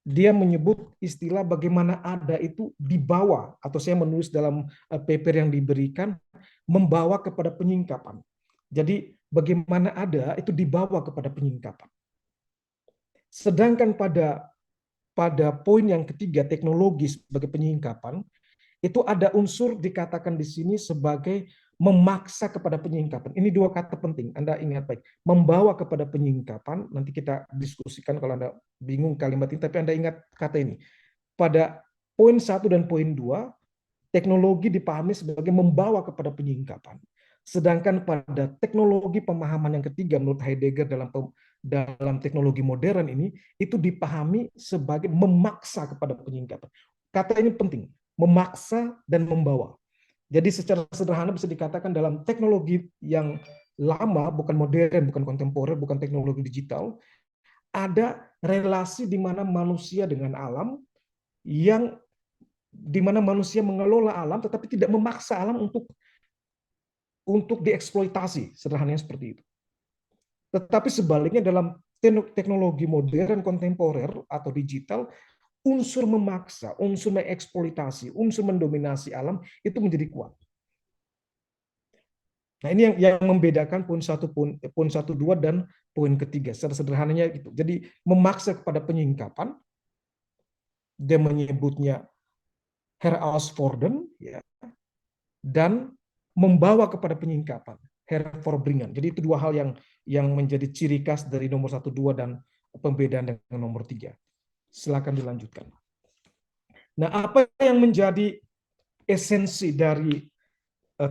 dia menyebut istilah bagaimana ada itu dibawa, atau saya menulis dalam paper yang diberikan, membawa kepada penyingkapan. Jadi bagaimana ada itu dibawa kepada penyingkapan. Sedangkan pada poin yang ketiga, teknologi sebagai penyingkapan, itu ada unsur dikatakan di sini sebagai memaksa kepada penyingkapan. Ini dua kata penting, Anda ingat baik. Membawa kepada penyingkapan, nanti kita diskusikan kalau Anda bingung kalimat ini, tapi Anda ingat kata ini. Pada poin 1 dan poin 2, teknologi dipahami sebagai membawa kepada penyingkapan. Sedangkan pada teknologi pemahaman yang ketiga menurut Heidegger dalam teknologi modern ini, itu dipahami sebagai memaksa kepada penyingkapan. Kata ini penting, memaksa dan membawa. Jadi secara sederhana bisa dikatakan dalam teknologi yang lama, bukan modern, bukan kontemporer, bukan teknologi digital, ada relasi di mana manusia dengan alam, yang di mana manusia mengelola alam tetapi tidak memaksa alam untuk dieksploitasi, sederhananya seperti itu. Tetapi sebaliknya dalam teknologi modern kontemporer atau digital, unsur memaksa, unsur mengeksploitasi, unsur mendominasi alam itu menjadi kuat. Nah, ini yang membedakan poin 1, poin 1, 2 dan poin ketiga. Secara sederhananya gitu. Jadi memaksa kepada penyingkapan, dia menyebutnya herausfordern, ya, dan membawa kepada penyingkapan, hervorbringen. Jadi itu dua hal yang menjadi ciri khas dari nomor 1, 2 dan pembedaan dengan nomor 3. Silakan dilanjutkan. Nah, apa yang menjadi esensi dari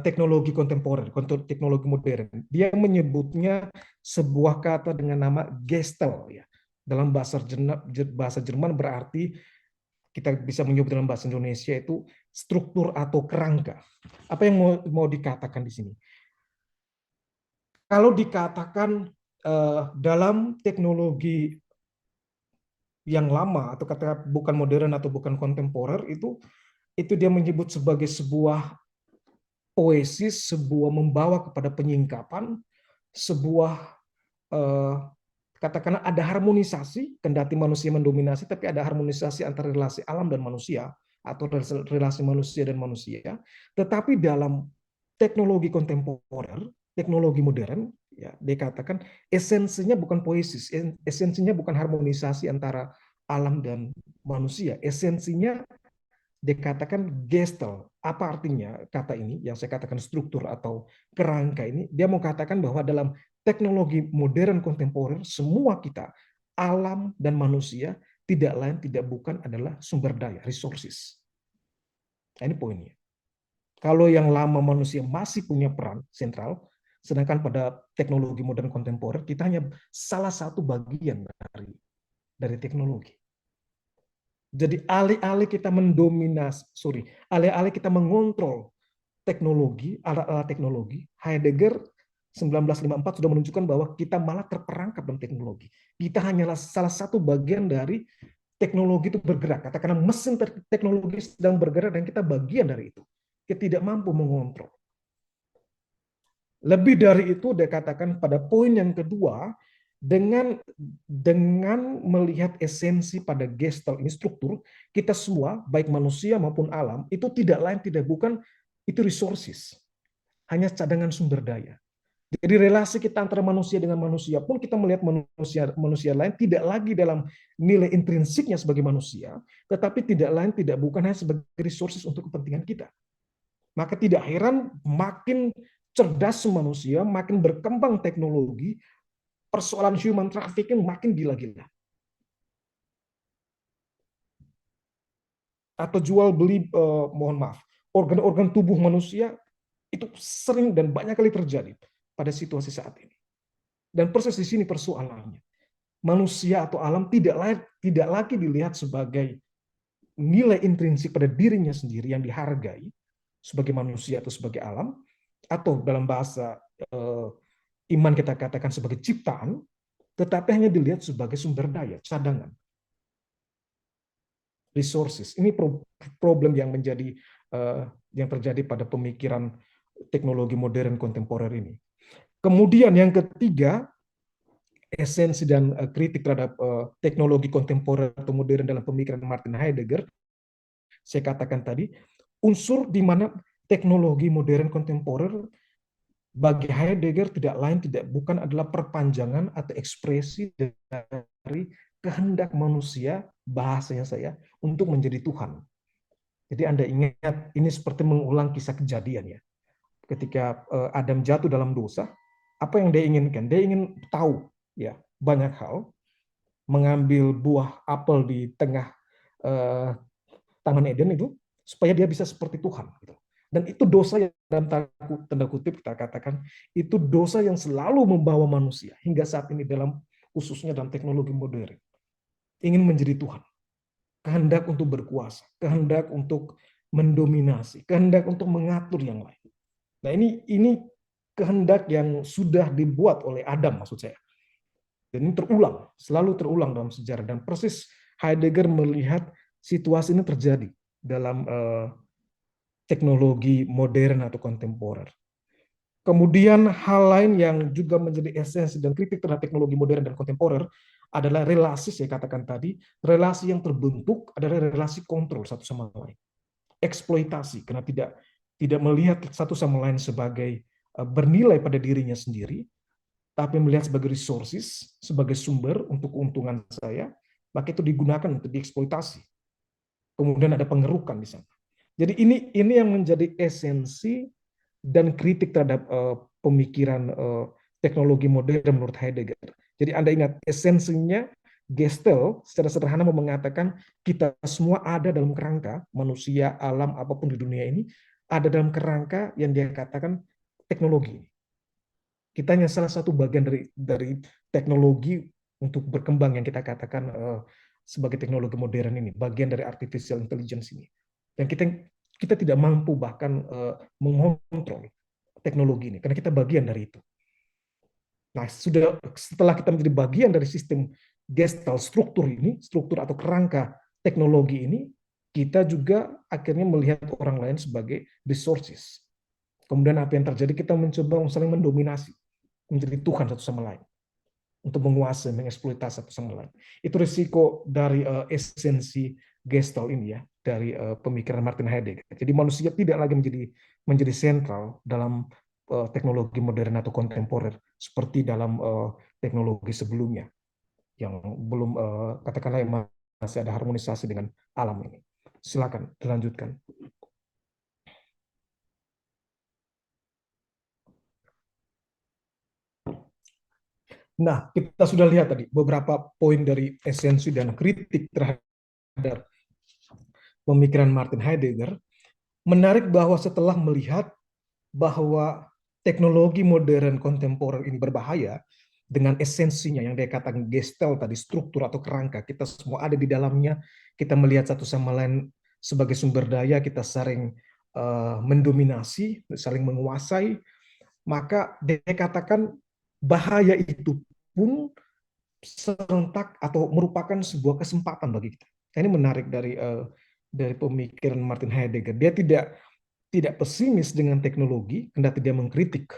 teknologi kontemporer, teknologi modern? Dia menyebutnya sebuah kata dengan nama Gestel, ya. Dalam bahasa Jerman berarti, kita bisa menyebut dalam bahasa Indonesia itu struktur atau kerangka. Apa yang mau dikatakan di sini? Kalau dikatakan dalam teknologi yang lama atau kata bukan modern atau bukan kontemporer, itu dia menyebut sebagai sebuah poesis, sebuah membawa kepada penyingkapan, sebuah eh, katakanlah ada harmonisasi, kendati manusia mendominasi, tapi ada harmonisasi antara relasi alam dan manusia, atau relasi manusia dan manusia. Tetapi dalam teknologi kontemporer, teknologi modern, ya, dikatakan esensinya bukan poesis, esensinya bukan harmonisasi antara alam dan manusia, esensinya dikatakan gestel. Apa artinya kata ini? Yang saya katakan struktur atau kerangka ini, dia mau katakan bahwa dalam teknologi modern kontemporer, semua kita, alam dan manusia, tidak lain tidak bukan adalah sumber daya, resources. Nah, ini poinnya. Kalau yang lama manusia masih punya peran sentral, sedangkan pada teknologi modern kontemporer, kita hanya salah satu bagian dari teknologi. Jadi alih-alih kita mendominasi, alih-alih kita mengontrol teknologi, alat-alat teknologi, Heidegger 1954 sudah menunjukkan bahwa kita malah terperangkap dalam teknologi. Kita hanyalah salah satu bagian dari teknologi itu bergerak. Katakanlah mesin teknologi sedang bergerak dan kita bagian dari itu. Kita tidak mampu mengontrol. Lebih dari itu, dia katakan pada poin yang kedua, dengan melihat esensi pada gestal ini struktur, kita semua, baik manusia maupun alam, itu tidak lain tidak bukan itu resources, hanya cadangan sumber daya. Jadi relasi kita antara manusia dengan manusia pun kita melihat manusia lain tidak lagi dalam nilai intrinsiknya sebagai manusia, tetapi tidak lain tidak bukan hanya sebagai resources untuk kepentingan kita. Maka tidak heran makin cerdas manusia, makin berkembang teknologi, persoalan human trafficking makin gila-gila. Atau jual beli, mohon maaf, organ-organ tubuh manusia itu sering dan banyak kali terjadi pada situasi saat ini. Dan proses di sini persoalannya. Manusia atau alam tidak lagi dilihat sebagai nilai intrinsik pada dirinya sendiri yang dihargai sebagai manusia atau sebagai alam, atau dalam bahasa iman kita katakan sebagai ciptaan, tetapi hanya dilihat sebagai sumber daya, cadangan, resources. Ini problem yang yang terjadi pada pemikiran teknologi modern kontemporer ini. Kemudian yang ketiga, esensi dan kritik terhadap teknologi kontemporer atau modern dalam pemikiran Martin Heidegger, saya katakan tadi, unsur di mana teknologi modern kontemporer bagi Heidegger tidak lain tidak bukan adalah perpanjangan atau ekspresi dari kehendak manusia, bahasanya saya, untuk menjadi Tuhan. Jadi Anda ingat, ini seperti mengulang kisah kejadian ya. Ketika Adam jatuh dalam dosa, apa yang dia inginkan? Dia ingin tahu ya banyak hal, mengambil buah apel di tengah Taman Eden itu supaya dia bisa seperti Tuhan. Gitu. Dan itu dosa yang dalam tanda kutip kita katakan itu dosa yang selalu membawa manusia hingga saat ini dalam khususnya dalam teknologi modern. Ingin menjadi Tuhan. Kehendak untuk berkuasa, kehendak untuk mendominasi, kehendak untuk mengatur yang lain. Nah, ini kehendak yang sudah dibuat oleh Adam maksud saya. Dan ini terulang, selalu terulang dalam sejarah dan persis Heidegger melihat situasi ini terjadi dalam teknologi modern atau kontemporer. Kemudian hal lain yang juga menjadi esensi dan kritik terhadap teknologi modern dan kontemporer adalah relasi, saya katakan tadi, relasi yang terbentuk adalah relasi kontrol satu sama lain. Eksploitasi, karena tidak melihat satu sama lain sebagai bernilai pada dirinya sendiri, tapi melihat sebagai resources, sebagai sumber untuk keuntungan saya, maka itu digunakan untuk dieksploitasi. Kemudian ada pengerukan di sana. Jadi ini yang menjadi esensi dan kritik terhadap pemikiran teknologi modern menurut Heidegger. Jadi Anda ingat esensinya Gestel secara sederhana mengatakan kita semua ada dalam kerangka manusia, alam apapun di dunia ini ada dalam kerangka yang dia katakan teknologi. Kita hanya salah satu bagian dari teknologi untuk berkembang yang kita katakan sebagai teknologi modern ini, bagian dari artificial intelligence ini. Dan kita tidak mampu bahkan mengontrol teknologi ini karena kita bagian dari itu. Nah, setelah kita menjadi bagian dari sistem Gestalt struktur atau kerangka teknologi ini, kita juga akhirnya melihat orang lain sebagai resources. Kemudian apa yang terjadi? Kita mencoba saling mendominasi, menjadi Tuhan satu sama lain. untuk menguasai, mengeksploitasi satu sama lain. Itu risiko dari esensi Gestalt ini ya, dari pemikiran Martin Heidegger. Jadi manusia tidak lagi menjadi sentral dalam teknologi modern atau kontemporer seperti dalam teknologi sebelumnya yang belum katakanlah yang masih ada harmonisasi dengan alam ini. Silakan dilanjutkan. Nah, kita sudah lihat tadi beberapa poin dari esensi dan kritik terhadap pemikiran Martin Heidegger. Menarik bahwa setelah melihat bahwa teknologi modern kontemporer ini berbahaya dengan esensinya yang dia katakan Gestalt tadi, struktur atau kerangka, kita semua ada di dalamnya, kita melihat satu sama lain sebagai sumber daya, kita saling mendominasi, saling menguasai, maka dia katakan bahaya itu pun serentak atau merupakan sebuah kesempatan bagi kita. Ini menarik dari pemikiran Martin Heidegger. Dia tidak pesimis dengan teknologi, kendati dia mengkritik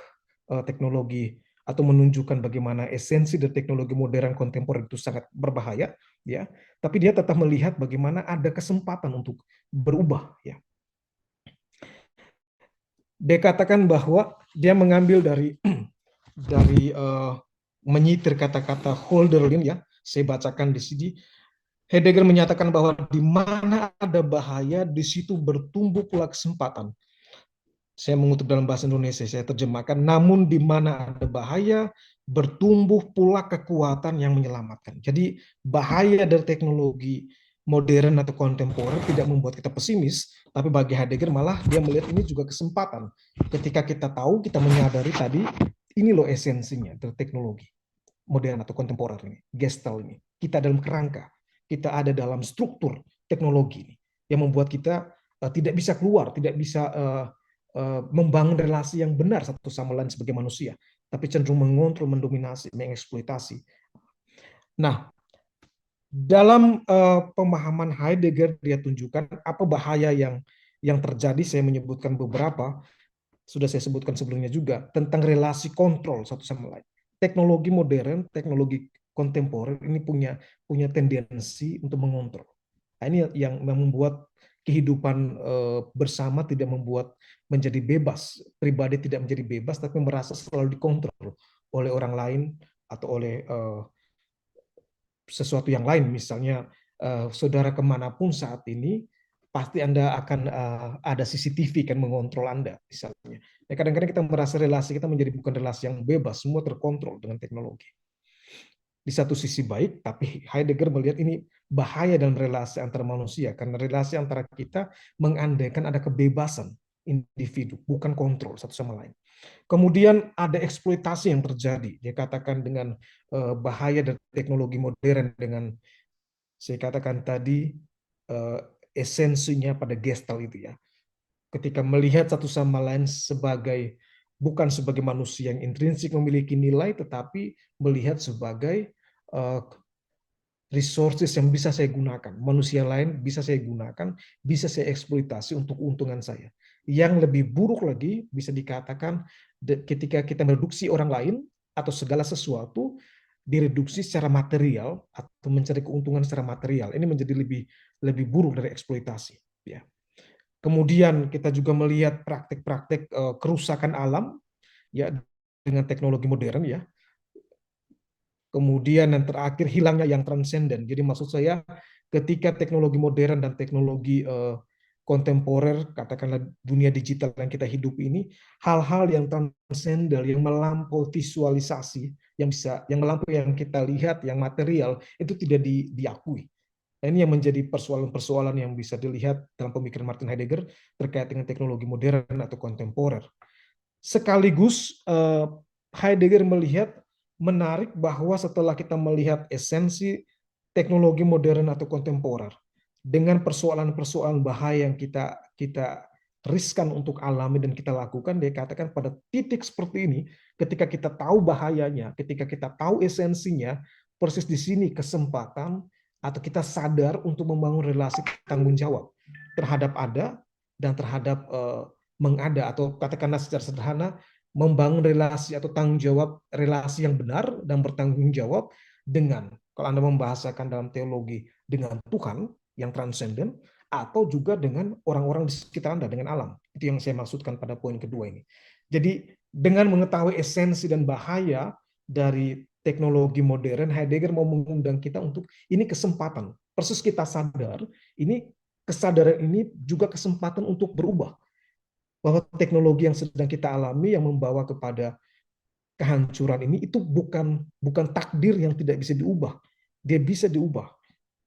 teknologi atau menunjukkan bagaimana esensi dari teknologi modern kontemporer itu sangat berbahaya, ya. Tapi dia tetap melihat bagaimana ada kesempatan untuk berubah, ya. Dia katakan bahwa dia mengambil dari menyitir kata-kata Hölderlin, ya. Saya bacakan di sini. Heidegger menyatakan bahwa di mana ada bahaya, di situ bertumbuh pula kesempatan. Saya mengutip dalam bahasa Indonesia, saya terjemahkan, namun di mana ada bahaya, bertumbuh pula kekuatan yang menyelamatkan. Jadi bahaya dari teknologi modern atau kontemporer tidak membuat kita pesimis, tapi bagi Heidegger malah dia melihat ini juga kesempatan. Ketika kita tahu, kita menyadari tadi, ini loh esensinya dari teknologi modern atau kontemporer ini, Gestalt ini. Kita dalam kerangka, kita ada dalam struktur teknologi ini, yang membuat kita tidak bisa keluar, tidak bisa membangun relasi yang benar satu sama lain sebagai manusia, tapi cenderung mengontrol, mendominasi, mengeksploitasi. Nah, dalam pemahaman Heidegger dia tunjukkan apa bahaya yang terjadi. Saya menyebutkan beberapa, sudah saya sebutkan sebelumnya juga, tentang relasi kontrol satu sama lain. Teknologi modern, teknologi kontemporer ini punya tendensi untuk mengontrol. Nah, ini yang membuat kehidupan bersama tidak membuat menjadi bebas. Pribadi tidak menjadi bebas, tapi merasa selalu dikontrol oleh orang lain atau oleh sesuatu yang lain. Misalnya, saudara kemanapun saat ini, pasti Anda akan ada CCTV kan mengontrol Anda, misalnya. Ya, kadang-kadang kita merasa relasi kita menjadi bukan relasi yang bebas, semua terkontrol dengan teknologi. Di satu sisi baik, tapi Heidegger melihat ini bahaya dalam relasi antar manusia, karena relasi antara kita mengandaikan ada kebebasan individu, bukan kontrol satu sama lain. Kemudian ada eksploitasi yang terjadi. Dia katakan dengan bahaya dari teknologi modern dengan saya katakan tadi esensinya pada Gestalt itu ya. Ketika melihat satu sama lain bukan sebagai manusia yang intrinsik memiliki nilai, tetapi melihat sebagai resources yang bisa saya gunakan, manusia lain bisa saya gunakan, bisa saya eksploitasi untuk keuntungan saya. Yang lebih buruk lagi bisa dikatakan ketika kita mereduksi orang lain atau segala sesuatu direduksi secara material atau mencari keuntungan secara material, ini menjadi lebih buruk dari eksploitasi. Ya. Kemudian kita juga melihat praktek-praktek kerusakan alam, ya, dengan teknologi modern, ya. Kemudian yang terakhir hilangnya yang transenden. Jadi maksud saya ketika teknologi modern dan teknologi kontemporer, katakanlah dunia digital yang kita hidup ini, hal-hal yang transenden, yang melampaui visualisasi, yang melampaui yang kita lihat, yang material, itu tidak diakui. Ini yang menjadi persoalan-persoalan yang bisa dilihat dalam pemikiran Martin Heidegger terkait dengan teknologi modern atau kontemporer. Sekaligus Heidegger melihat menarik bahwa setelah kita melihat esensi teknologi modern atau kontemporer dengan persoalan-persoalan bahaya yang kita riskan untuk alami dan kita lakukan, dia katakan pada titik seperti ini, ketika kita tahu bahayanya, ketika kita tahu esensinya, persis di sini kesempatan atau kita sadar untuk membangun relasi tanggung jawab terhadap ada dan terhadap mengada, atau katakanlah secara sederhana membangun relasi atau tanggung jawab relasi yang benar dan bertanggung jawab dengan, kalau Anda membahasakan dalam teologi, dengan Tuhan yang transenden, atau juga dengan orang-orang di sekitar Anda, dengan alam. Itu yang saya maksudkan pada poin kedua ini. Jadi dengan mengetahui esensi dan bahaya dari teknologi modern, Heidegger mau mengundang kita untuk ini kesempatan. Persis kita sadar, ini kesadaran ini juga kesempatan untuk berubah. Bahwa teknologi yang sedang kita alami yang membawa kepada kehancuran ini itu bukan takdir yang tidak bisa diubah. Dia bisa diubah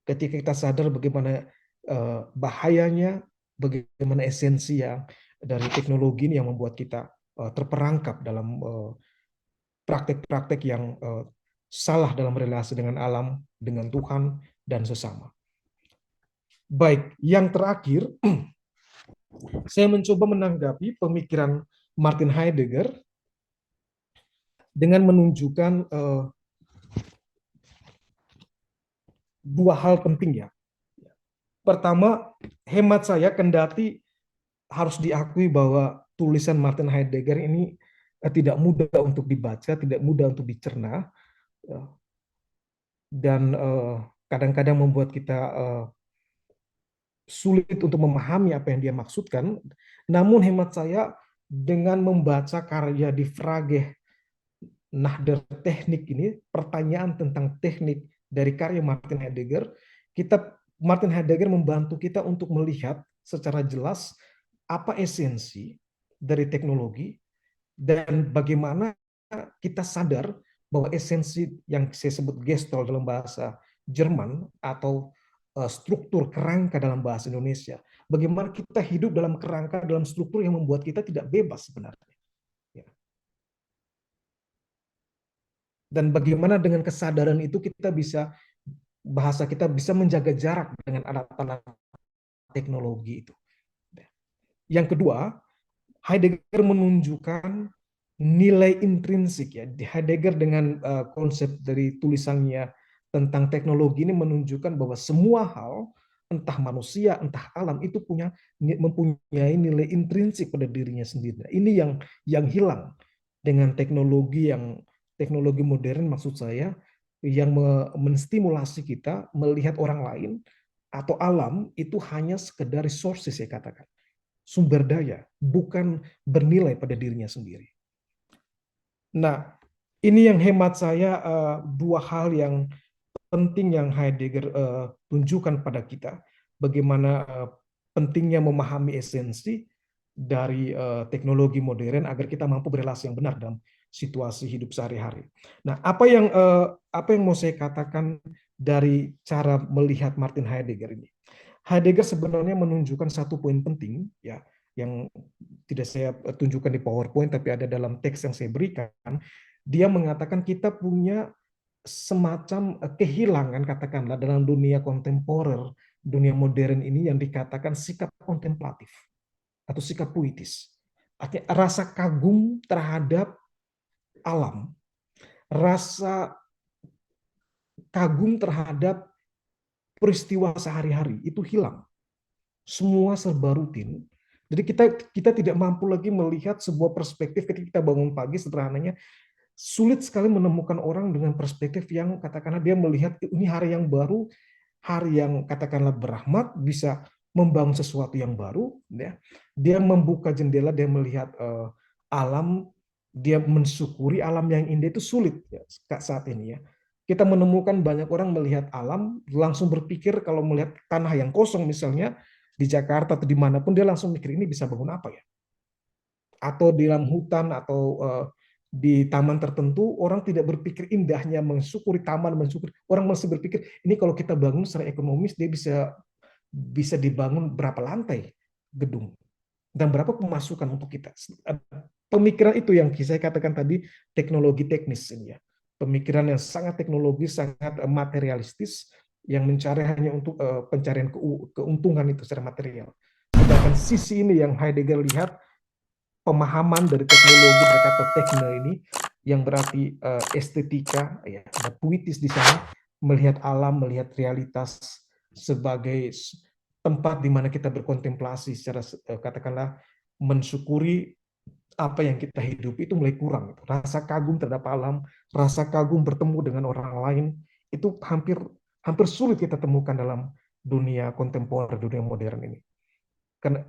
ketika kita sadar bagaimana bahayanya, bagaimana esensi yang dari teknologi ini yang membuat kita terperangkap dalam praktek-praktek yang salah dalam relasi dengan alam, dengan Tuhan, dan sesama. Baik, yang terakhir, saya mencoba menanggapi pemikiran Martin Heidegger dengan menunjukkan dua hal penting ya. Pertama, hemat saya, kendati harus diakui bahwa tulisan Martin Heidegger ini tidak mudah untuk dibaca, tidak mudah untuk dicerna, dan kadang-kadang membuat kita sulit untuk memahami apa yang dia maksudkan. Namun hemat saya, dengan membaca karya di Frage nach der Technik ini, pertanyaan tentang teknik dari karya Martin Heidegger, Martin Heidegger membantu kita untuk melihat secara jelas apa esensi dari teknologi dan bagaimana kita sadar bahwa esensi yang saya sebut Gestalt dalam bahasa Jerman atau struktur kerangka dalam bahasa Indonesia. Bagaimana kita hidup dalam kerangka, dalam struktur yang membuat kita tidak bebas sebenarnya. Ya. Dan bagaimana dengan kesadaran itu kita bisa, bahasa kita bisa menjaga jarak dengan alat-alat teknologi itu. Yang kedua, Heidegger menunjukkan nilai intrinsik ya. Heidegger dengan konsep dari tulisannya tentang teknologi ini menunjukkan bahwa semua hal, entah manusia, entah alam, itu mempunyai nilai intrinsik pada dirinya sendiri. Ini yang hilang dengan teknologi modern, maksud saya, yang menstimulasi kita melihat orang lain atau alam itu hanya sekedar resources, saya katakan, sumber daya, bukan bernilai pada dirinya sendiri. Nah, ini yang hemat saya dua hal yang penting yang Heidegger tunjukkan pada kita, bagaimana pentingnya memahami esensi dari teknologi modern agar kita mampu berrelasi yang benar dalam situasi hidup sehari-hari. Nah, apa yang mau saya katakan dari cara melihat Martin Heidegger ini? Heidegger sebenarnya menunjukkan satu poin penting ya, yang tidak saya tunjukkan di PowerPoint tapi ada dalam teks yang saya berikan. Dia mengatakan kita punya semacam kehilangan, katakanlah, dalam dunia kontemporer, dunia modern ini yang dikatakan sikap kontemplatif atau sikap puitis. Artinya rasa kagum terhadap alam, rasa kagum terhadap peristiwa sehari-hari itu hilang. Semua serba rutin. Jadi kita tidak mampu lagi melihat sebuah perspektif ketika kita bangun pagi, sederhananya sulit sekali menemukan orang dengan perspektif yang katakanlah dia melihat ini hari yang baru, hari yang katakanlah berahmat, bisa membangun sesuatu yang baru, ya. Dia membuka jendela, dia melihat alam, dia mensyukuri alam yang indah, itu sulit ya, saat ini ya. Kita menemukan banyak orang melihat alam langsung berpikir, kalau melihat tanah yang kosong misalnya di Jakarta atau dimanapun, dia langsung mikir ini bisa bangun apa ya, atau di dalam hutan atau di taman tertentu, orang tidak berpikir indahnya mensyukuri taman, mensyukuri, orang masih berpikir ini kalau kita bangun secara ekonomis dia bisa dibangun berapa lantai gedung dan berapa pemasukan untuk kita. Pemikiran itu yang saya katakan tadi, teknologi teknis ini ya, pemikiran yang sangat teknologis, sangat materialistis, yang mencari hanya untuk pencarian keuntungan itu secara material. Sedangkan sisi ini yang Heidegger lihat, pemahaman dari teknologi, berkata tekno ini, yang berarti estetika, ya, ada puitis di sana, melihat alam, melihat realitas sebagai tempat di mana kita berkontemplasi secara katakanlah mensyukuri apa yang kita hidupi itu mulai kurang. Rasa kagum terhadap alam, rasa kagum bertemu dengan orang lain, itu hampir hampir sulit kita temukan dalam dunia kontemporer, dunia modern ini.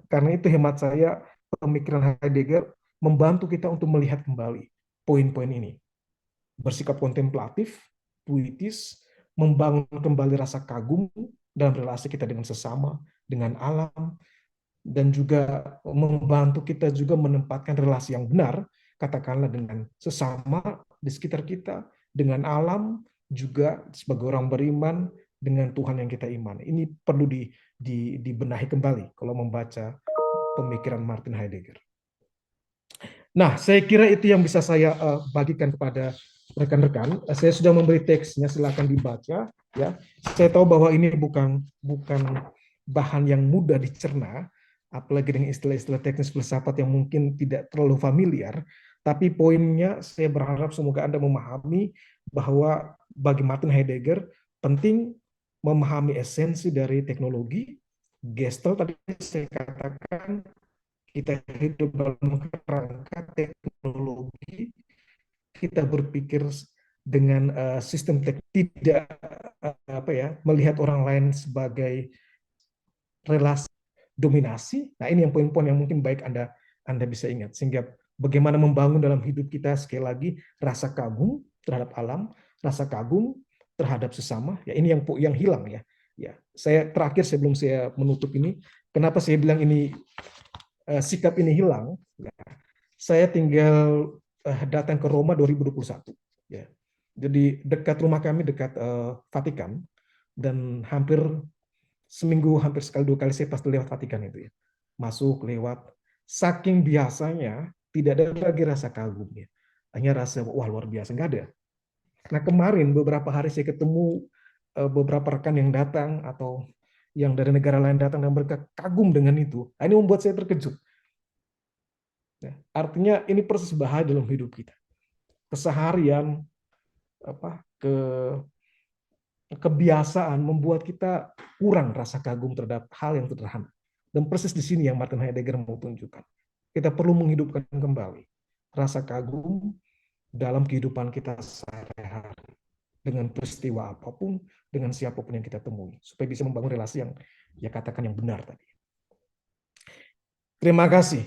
Karena itu hemat saya, pemikiran Heidegger membantu kita untuk melihat kembali poin-poin ini. Bersikap kontemplatif, puitis, membangun kembali rasa kagum dalam relasi kita dengan sesama, dengan alam, dan juga membantu kita juga menempatkan relasi yang benar, katakanlah dengan sesama di sekitar kita, dengan alam, juga sebagai orang beriman, dengan Tuhan yang kita imani. Ini perlu dibenahi kembali kalau membaca pemikiran Martin Heidegger. Nah, saya kira itu yang bisa saya bagikan kepada rekan-rekan. Saya sudah memberi teksnya, silakan dibaca. Ya, saya tahu bahwa ini bukan bahan yang mudah dicerna, apalagi dengan istilah-istilah teknis filsafat yang mungkin tidak terlalu familiar. Tapi poinnya, saya berharap semoga Anda memahami bahwa bagi Martin Heidegger penting memahami esensi dari teknologi. Gestalt tadi saya katakan, kita hidup dalam kerangka teknologi, kita berpikir dengan sistem tidak melihat orang lain sebagai relasi dominasi. Nah, ini yang poin-poin yang mungkin baik Anda bisa ingat, sehingga bagaimana membangun dalam hidup kita sekali lagi rasa kagum terhadap alam, rasa kagum terhadap sesama. Ya, ini yang hilang ya. Ya, saya terakhir sebelum saya menutup ini, kenapa saya bilang ini sikap ini hilang, ya, saya tinggal datang ke Roma 2021. Ya. Jadi dekat rumah kami, dekat Vatikan, dan hampir seminggu, hampir sekali dua kali saya pasti lewat Vatikan itu ya. Masuk, lewat. Saking biasanya, tidak ada lagi rasa kagum ya. Hanya rasa, wah luar biasa, nggak ada. Nah kemarin beberapa hari saya ketemu beberapa rekan yang datang atau yang dari negara lain datang dan mereka kagum dengan itu. Nah, ini membuat saya terkejut. Ya, artinya ini proses bahaya dalam hidup kita. Keseharian, kebiasaan membuat kita kurang rasa kagum terhadap hal yang sederhana. Dan persis di sini yang Martin Heidegger mau tunjukkan. Kita perlu menghidupkan kembali rasa kagum dalam kehidupan kita sehari-hari. Dengan peristiwa apapun, dengan siapapun yang kita temui. Supaya bisa membangun relasi yang, ya katakan yang benar tadi. Terima kasih.